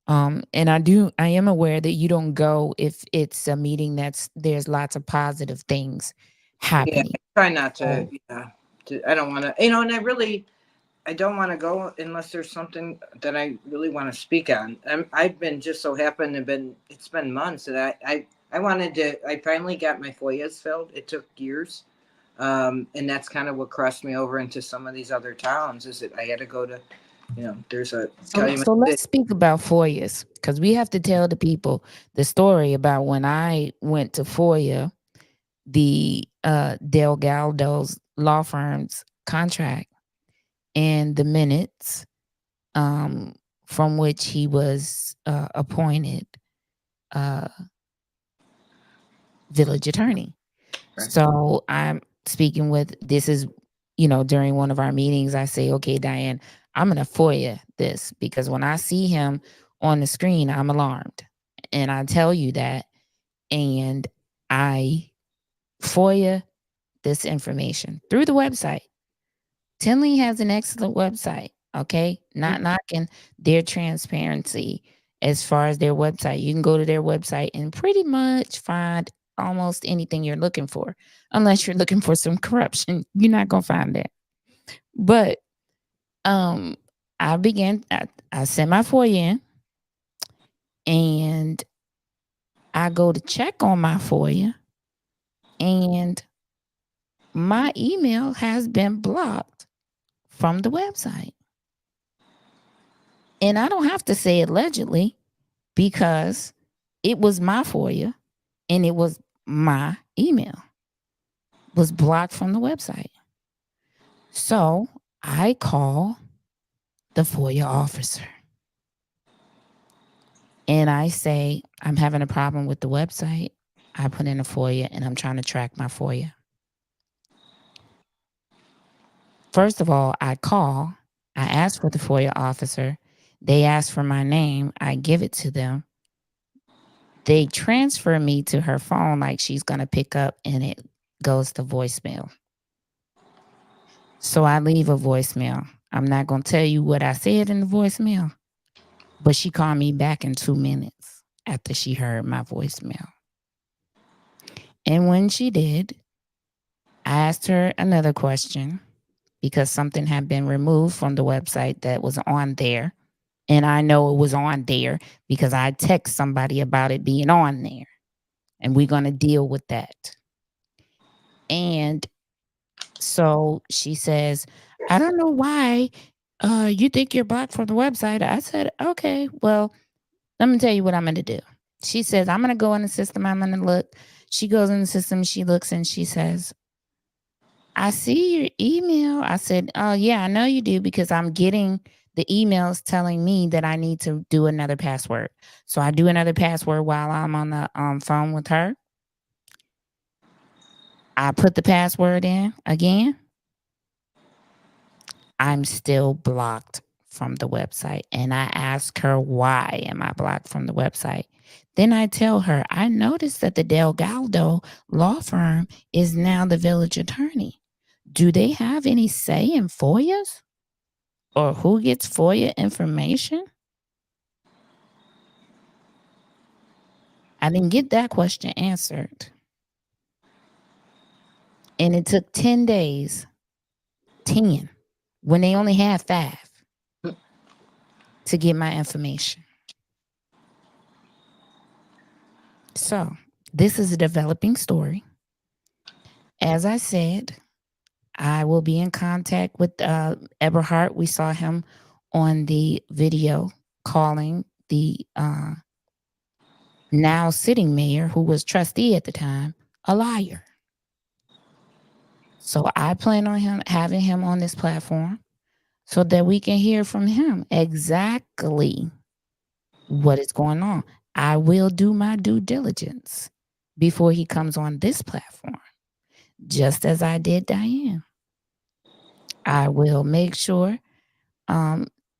And I am aware that you don't go if it's a meeting there's lots of positive things happening. I try not to. I don't want to. I don't want to go unless there's something that I really want to speak on. I've been just so happened to it's been months that I finally got my FOIAs filled. It took years. And that's kind of what crossed me over into some of these other towns is that I had to go to, there's a. So let's speak about FOIAs because we have to tell the people the story about when I went to FOIA, the Delgado's law firm's contract and the minutes from which he was appointed village attorney. Right. So I'm speaking with, this is, during one of our meetings, I say, okay, Diane, I'm going to FOIA this because when I see him on the screen, I'm alarmed. And I tell you that. And I FOIA this information through the website. Tinley has an excellent website. Okay. Not knocking their transparency as far as their website. You can go to their website and pretty much find almost anything you're looking for, unless you're looking for some corruption. You're not going to find that. But I sent my FOIA in and I go to check on my FOIA and my email has been blocked from the website. And I don't have to say allegedly because it was my FOIA and it was my email was blocked from the website. So I call the FOIA officer and I say, I'm having a problem with the website. I put in a FOIA and I'm trying to track my FOIA. First of all, I ask for the FOIA officer. They ask for my name. I give it to them. They transfer me to her phone like she's going to pick up and it goes to voicemail. So I leave a voicemail. I'm not going to tell you what I said in the voicemail, but she called me back in 2 minutes after she heard my voicemail. And when she did, I asked her another question because something had been removed from the website that was on there. And I know it was on there because I text somebody about it being on there. And we're going to deal with that. And so she says, I don't know why you think you're blocked from the website. I said, okay, well, let me tell you what I'm going to do. She says, I'm going to go in the system. I'm going to look. She goes in the system. She looks and she says, I see your email. I said, oh, yeah, I know you do because I'm getting the emails telling me that I need to do another password. So I do another password while I'm on the phone with her. I put the password in again. I'm still blocked from the website. And I ask her, why am I blocked from the website? Then I tell her, I noticed that the Delgado law firm is now the village attorney. Do they have any say in FOIAs? Or who gets FOIA information? I didn't get that question answered. And it took 10 days, 10, when they only had 5, to get my information. So this is a developing story. As I said, I will be in contact with Eberhard. We saw him on the video calling the now sitting mayor, who was trustee at the time, a liar. So I plan on having him on this platform so that we can hear from him exactly what is going on. I will do my due diligence before he comes on this platform, just as I did Diane. I will make sure,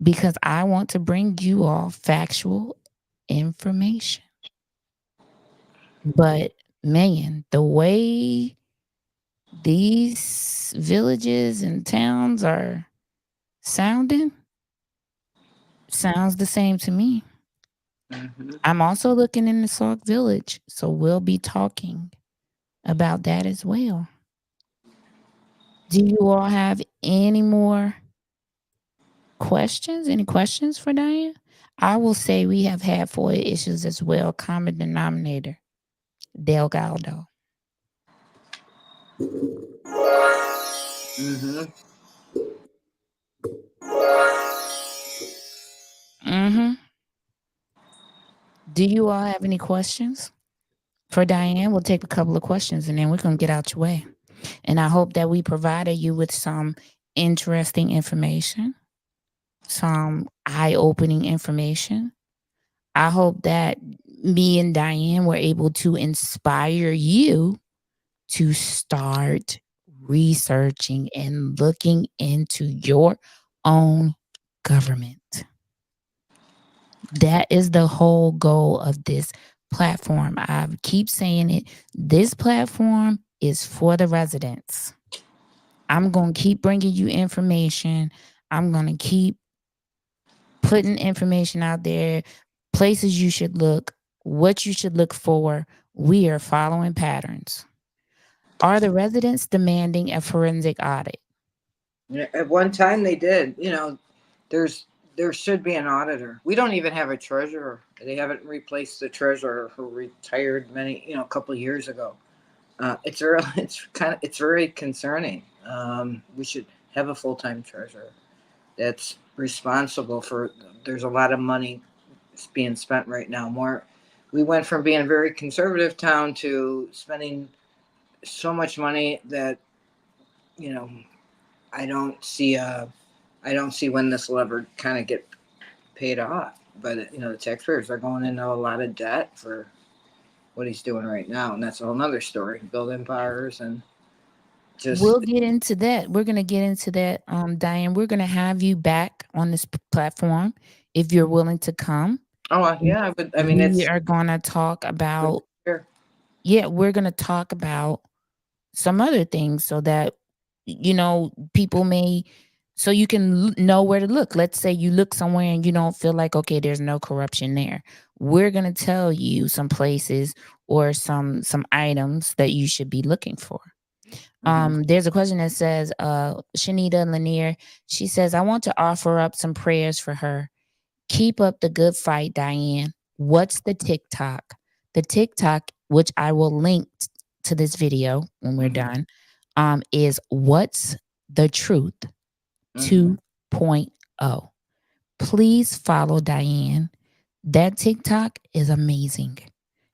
because I want to bring you all factual information. But man, the way these villages and towns are sounds the same to me. I'm also looking in the Sauk Village, so we'll be talking about that as well. Do you all have any more questions? Any questions for Diane? I will say we have had FOIA issues as well. Common denominator, Delgado. Do you all have any questions for Diane? We'll take a couple of questions and then we're going to get out your way. And I hope that we provided you with some interesting information, some eye-opening information. I hope that me and Diane were able to inspire you to start researching and looking into your own government. That is the whole goal of this platform. I keep saying it. This platform is for the residents. I'm going to keep bringing you information. I'm going to keep putting information out there, places you should look, what you should look for. We are following patterns. Are the residents demanding a forensic audit? At one time they did. You know, there should be an auditor. We don't even have a treasurer. They haven't replaced the treasurer who retired a couple of years ago. It's very concerning. We should have a full-time treasurer that's responsible for. There's a lot of money being spent right now. We went from being a very conservative town to spending so much money that, I don't see when this will ever kind of get paid off. But the taxpayers are going into a lot of debt for what he's doing right now, and that's a whole nother story. Building bars and just. We'll get into that. We're gonna get into that, Diane. We're gonna have you back on this platform if you're willing to come. Oh yeah, but we are gonna talk about. Sure. Yeah, we're gonna talk about some other things so that people may. So you can know where to look. Let's say you look somewhere and you don't feel like, okay, there's no corruption there. We're going to tell you some places or some items that you should be looking for. There's a question that says, Shanita Lanier, she says, I want to offer up some prayers for her. Keep up the good fight, Diane. What's the TikTok? The TikTok, which I will link to this video when we're done, is What's the Truth 2.0. Please follow Diane. That TikTok is amazing.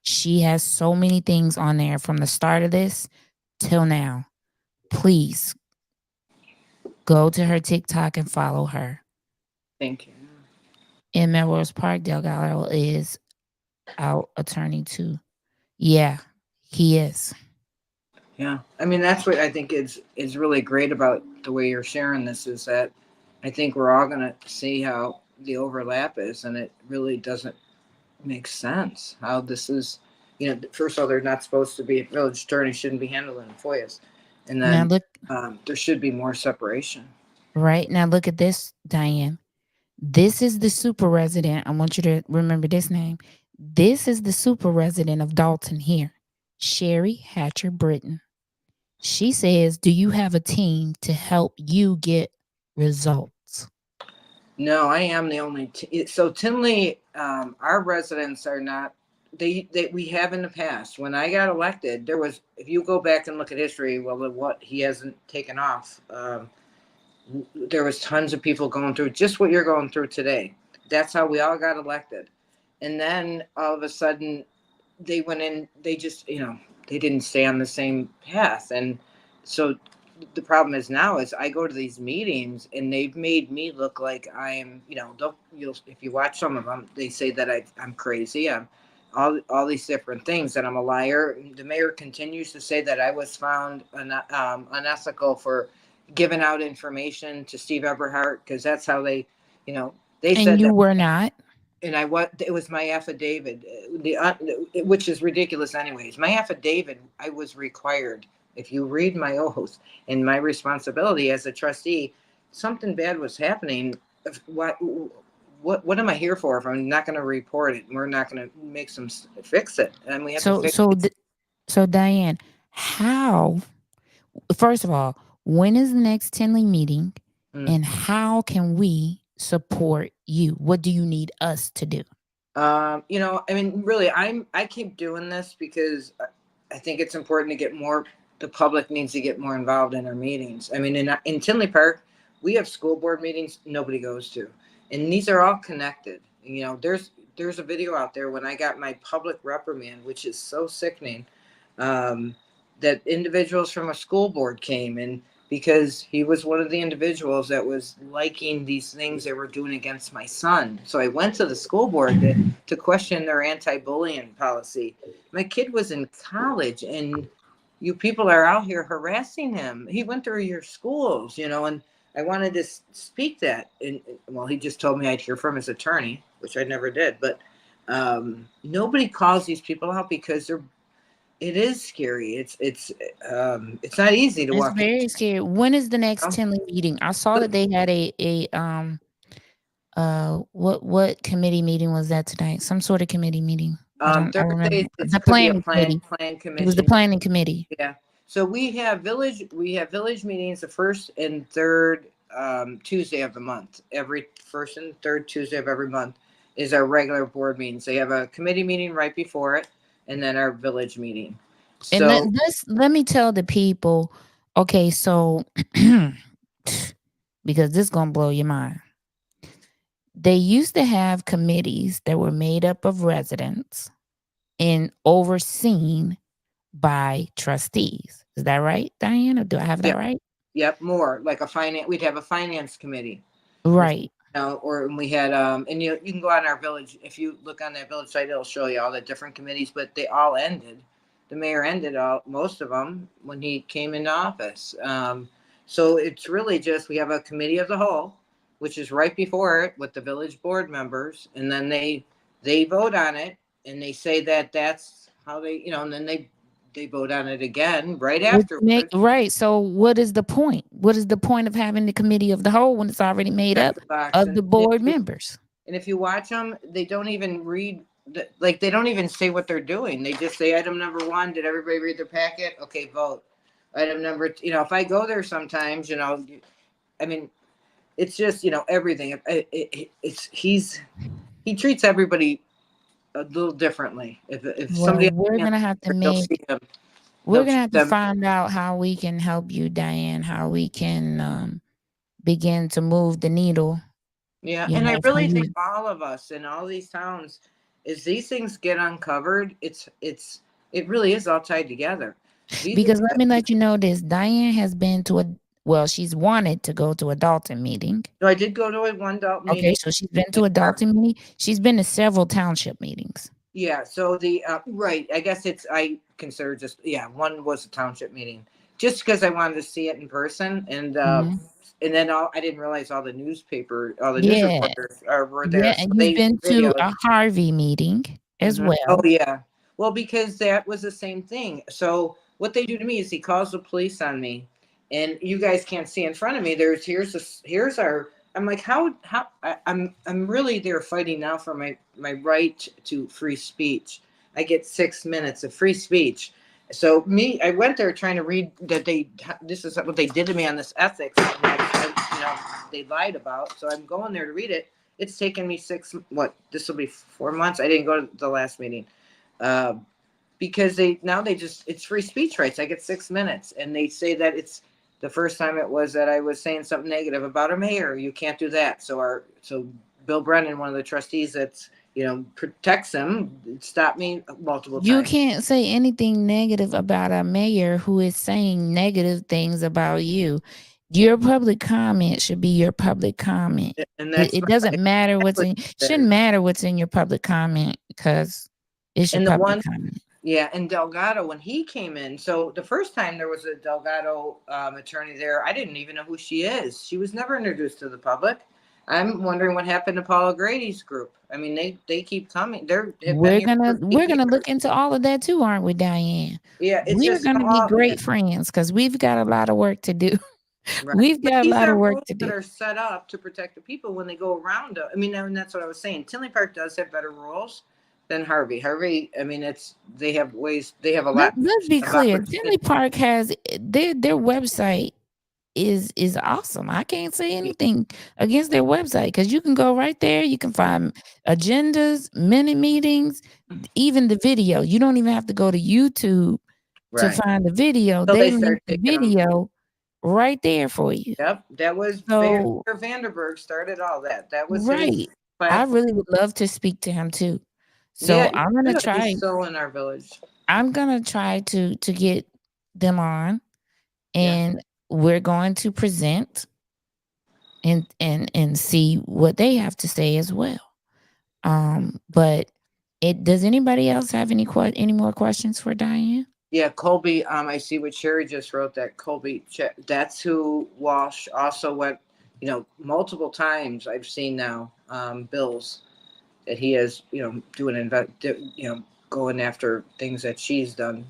She has so many things on there from the start of this till now. Please go to her TikTok and follow her. Thank you. In Melrose Park, Delgado is our attorney too. Yeah, he is. Yeah, that's what I think is really great about the way you're sharing this, is that I think we're all going to see how the overlap is, and it really doesn't. makes sense how this is. First of all, they're not supposed to be, village attorney shouldn't be handling FOIAs. And Now then look, there should be more separation. right now, look at this, Diane. This is the super resident. I want you to remember this name. This is the super resident of Dalton here, Sherry Hatcher Britton. She says, do you have a team to help you get results? No, I am the only. So Tinley, our residents are not. We have in the past. When I got elected, there was. If you go back and look at history, well, what he hasn't taken off. There was tons of people going through just what you're going through today. That's how we all got elected, and then all of a sudden, they went in. They just, they didn't stay on the same path, and so. The problem is now is I go to these meetings and they've made me look like I'm, if you watch some of them, they say that I'm crazy. I'm all these different things, that I'm a liar. The mayor continues to say that I was found unethical for giving out information to Steve Eberhardt, because that's how they And said you that. were not. And it was my affidavit, which is ridiculous anyways. My affidavit, I was required. If you read my oath and my responsibility as a trustee, something bad was happening. What am I here for if I'm not going to report it? We're not going to make some fix it, and we have to fix it. So Diane, how? First of all, when is the next Tinley meeting, and how can we support you? What do you need us to do? Really, I keep doing this because I think it's important to get more. The public needs to get more involved in our meetings. I mean, in Tinley Park, we have school board meetings nobody goes to, and these are all connected. There's a video out there when I got my public reprimand, which is so sickening, that individuals from a school board came, and because he was one of the individuals that was liking these things they were doing against my son. So I went to the school board to question their anti-bullying policy. My kid was in college, and you people are out here harassing him. He went through your schools, and I wanted to speak that. And well, he just told me I'd hear from his attorney, which I never did. But nobody calls these people out because it is scary. It's not easy to walk. It's very scary. When is the next Tinley meeting? I saw that they had what committee meeting was that tonight? Some sort of committee meeting. Thursday, the planning committee. Plan commission. It was the planning committee. Yeah. So we have village meetings the first and third Tuesday of the month. Every first and third Tuesday of every month is our regular board meetings. They have a committee meeting right before it, and then our village meeting. So, and let me tell the people, okay, so because this is gonna blow your mind. They used to have committees that were made up of residents and overseen by trustees. Is that right, Diane? Or do I have that right? Yep, more like we'd have a finance committee. Right. Or we had and you can go on our village, if you look on that village site, it'll show you all the different committees, but they all ended. The mayor ended most of them when he came into office. So it's really just, we have a committee of the whole, which is right before it with the village board members, and then they vote on it, and they say that that's how they, and then they vote on it again right after. Right. So what is the point? What is the point of having the committee of the whole when it's already made up of the board members? And if you watch them, they don't even read, they don't even say what they're doing. They just say item number 1. Did everybody read their packet? Okay, vote. Item number 2. If I go there sometimes, it's just, everything. He treats everybody a little differently. If somebody, we're gonna have to find out how we can help you, Diane. How we can begin to move the needle. Yeah, and I really think all of us in all these towns, as these things get uncovered, it really is all tied together. Because let me let you know this: Diane has been to she's wanted to go to a Dalton meeting. So I did go to one Dalton meeting. Okay, so she's been to a Dalton meeting. She's been to several township meetings. Yeah, so the right, I guess I consider one was a township meeting. just because I wanted to see it in person, and then I didn't realize all the news reporters were there. Yeah, So and you've they been to videoed. a Harvey meeting as Oh well. yeah. Well, because that was the same thing. So what they do to me is he calls the police on me, and you guys can't see in front of me. Here's our. I'm like, I'm really there fighting now for my right to free speech. I get 6 minutes of free speech. So I went there trying to read that this is what they did to me on this ethics, they lied about. So I'm going there to read it. It's taken me this will be 4 months. I didn't go to the last meeting. Because it's free speech rights. I get 6 minutes, and they say that it's the first time it was that I was saying something negative about a mayor. You can't do that. So Bill Brennan, one of the trustees that's, protects him, stopped me multiple times. You can't say anything negative about a mayor who is saying negative things about you. Your public comment should be your public comment. And It doesn't matter shouldn't matter what's in your public comment, because it's your public comment. Yeah, and Delgado, when he came in, so the first time there was a Delgado attorney there, I didn't even know who she is. She was never introduced to the public. I'm wondering what happened to Paula Grady's group. I mean, they keep coming. We're gonna look into all of that too, aren't we, Diane? Yeah, we're gonna be great friends because we've got a lot of work to do. Right. We've got a lot of work to do. That are set up to protect the people when they go around. I mean, and that's what I was saying. Tinley Park does have better rules than Harvey. Harvey, I mean, they have a lot. Let's be clear. Tinley Park has their website is awesome. I can't say anything against their website, because you can go right there. You can find agendas, minute meetings, even the video. You don't even have to go to YouTube to find the video. So they link the video right there for you. Yep, that was Vanderberg started all that. That was right. I really would love to speak to him too. So yeah, I'm gonna try. He's still in our village. I'm gonna try to get them on, and we're going to present and see what they have to say as well. But does anybody else have any more questions for Diane? Yeah, Colby. I see what Sherry just wrote. That Colby, that's who Walsh also went. Multiple times I've seen now bills that he is, going after things that she's done.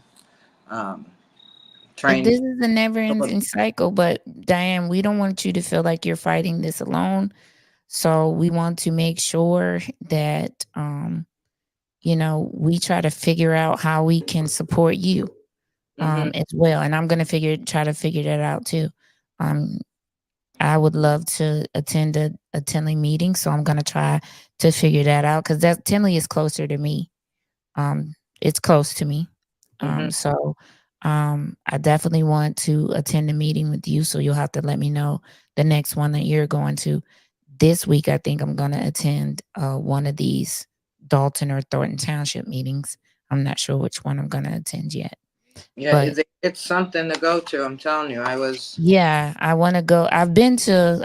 This is a never-ending cycle, but Diane, we don't want you to feel like you're fighting this alone. So we want to make sure that, we try to figure out how we can support you as well. And I'm going to try to figure that out too. I would love to attend a Tinley meeting, so I'm going to try to figure that out, because Tinley is closer to me. It's close to me. So I definitely want to attend a meeting with you, so you'll have to let me know the next one that you're going to. This week, I think I'm going to attend one of these Dalton or Thornton Township meetings. I'm not sure which one I'm going to attend yet. Yeah, but it's something to go to. I'm telling you, I want to go. I've been to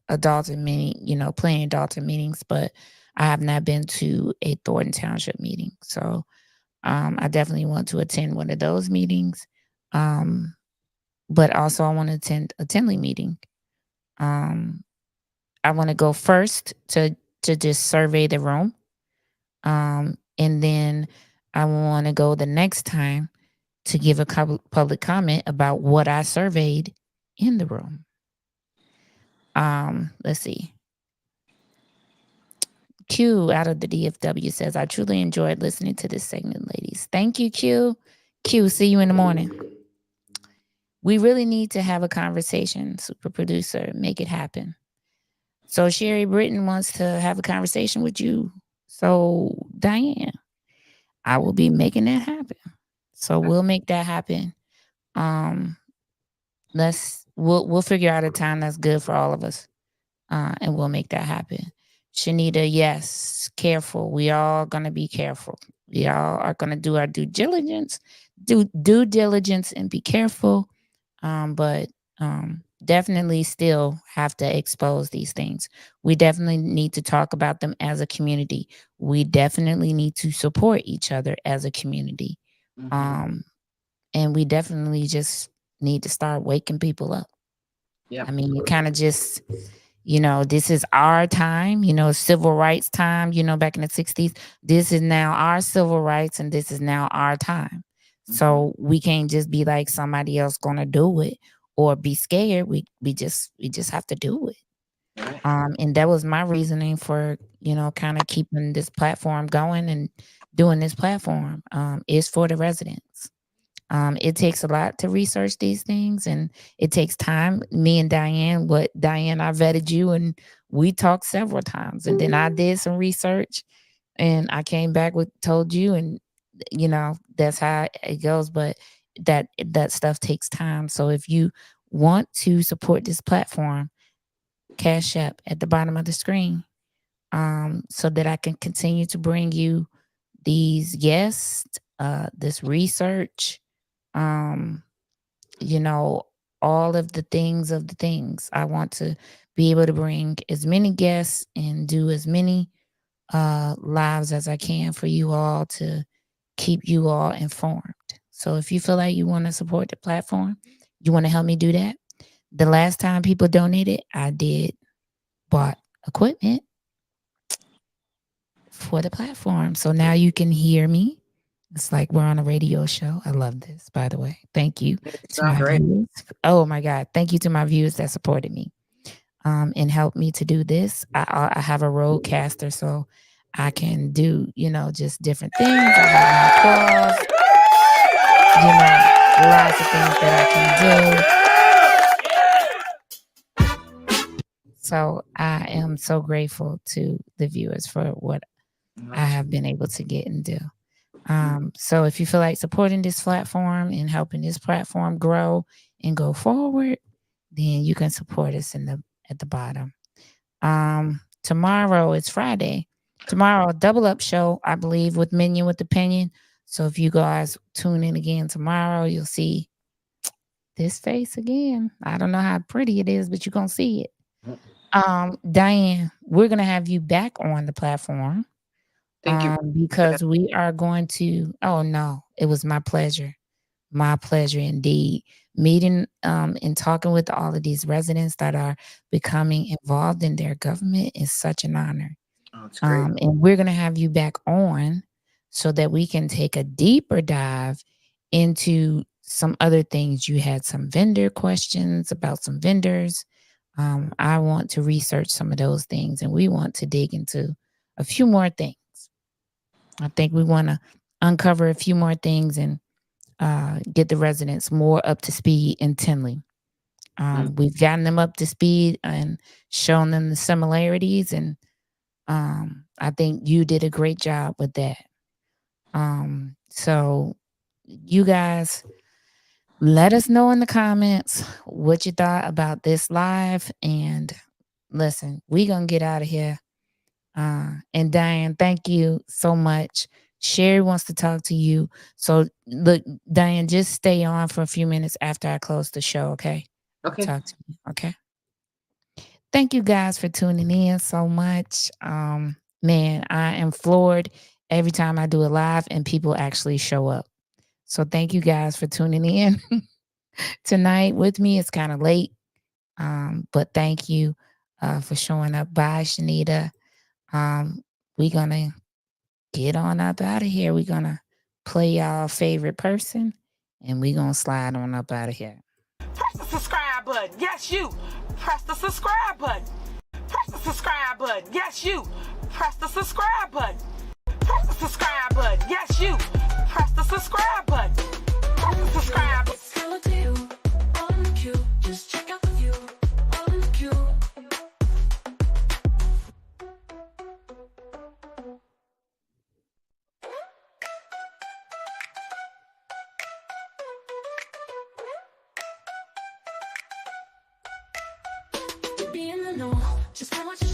a Dalton meeting, plenty of Dalton meetings, but I have not been to a Thornton Township meeting. So I definitely want to attend one of those meetings. But also I want to attend a Tinley meeting. I want to go first to just survey the room. And then I want to go the next time to give a public comment about what I surveyed in the room. Let's see. Q out of the DFW says, I truly enjoyed listening to this segment, ladies. Thank you, Q. Q, see you in the morning. We really need to have a conversation, super producer. Make it happen. So Sherry Britton wants to have a conversation with you. So Diane, I will be making that happen. So we'll make that happen. We'll figure out a time that's good for all of us. And we'll make that happen. Shanita, yes, careful. We all gonna be careful. We all are gonna do our due diligence and be careful. But definitely still have to expose these things. We definitely need to talk about them as a community. We definitely need to support each other as a community. And we definitely just need to start waking people up. Yeah. I mean, you kind of just, this is our time, civil rights time, back in the 60s. This is now our civil rights and this is now our time. So we can't just be like somebody else gonna do it or be scared. We just have to do it. Right. And that was my reasoning for, kind of keeping this platform going and doing this platform is for the residents. It takes a lot to research these things and it takes time. Me and Diane, I vetted you and we talked several times and then I did some research and I came back told you and that's how it goes. But that stuff takes time. So if you want to support this platform, Cash App at the bottom of the screen, so that I can continue to bring you these guests, this research, all of the things. I want to be able to bring as many guests and do as many lives as I can for you all to keep you all informed. So if you feel like you want to support the platform, you want to help me do that. The last time people donated, I bought equipment for the platform. So now you can hear me. It's like we're on a radio show. I love this, by the way. Thank you to my viewers. Oh my God. Thank you to my viewers that supported me and helped me to do this. I have a roadcaster, so I can do, just different things. I have my applause, lots of things that I can do. So I am so grateful to the viewers for what I have been able to get and do. So if you feel like supporting this platform and helping this platform grow and go forward, then you can support us at the bottom. Tomorrow is Friday. Tomorrow, a double up show, I believe, with Minion with Opinion. So if you guys tune in again tomorrow, you'll see this face again. I don't know how pretty it is, but you're gonna see it. Diane, we're gonna have you back on the platform. Thank you. Because we are going to, oh no, it was my pleasure. My pleasure indeed. Meeting and talking with all of these residents that are becoming involved in their government is such an honor. Oh, it's great. And we're going to have you back on so that we can take a deeper dive into some other things. You had some vendor questions about some vendors. I want to research some of those things and we want to dig into a few more things. I think we want to uncover a few more things and get the residents more up to speed in Tinley. We've gotten them up to speed and shown them the similarities, and I think you did a great job with that. So you guys, let us know in the comments what you thought about this live. And listen, we're going to get out of here. And Diane, thank you so much. Sherry wants to talk to you. So look, Diane, just stay on for a few minutes after I close the show, okay? Okay. Talk to me, okay? Thank you guys for tuning in so much. Man, I am floored every time I do a live and people actually show up. So thank you guys for tuning in tonight with me. It's kind of late, but thank you for showing up. Bye, Shanita. We're gonna get on up out of here. We're gonna play y'all favorite person and we're gonna slide on up out of here. Press the subscribe button. Yes, you. Press the subscribe button. Press the subscribe button. Yes, you. Press the subscribe button. Press the subscribe button. Yes, you. Press the subscribe button. Press the subscribe button. It's hella to you, all in the queue. Just check out the view, all in the queue. Be in the know, just know what you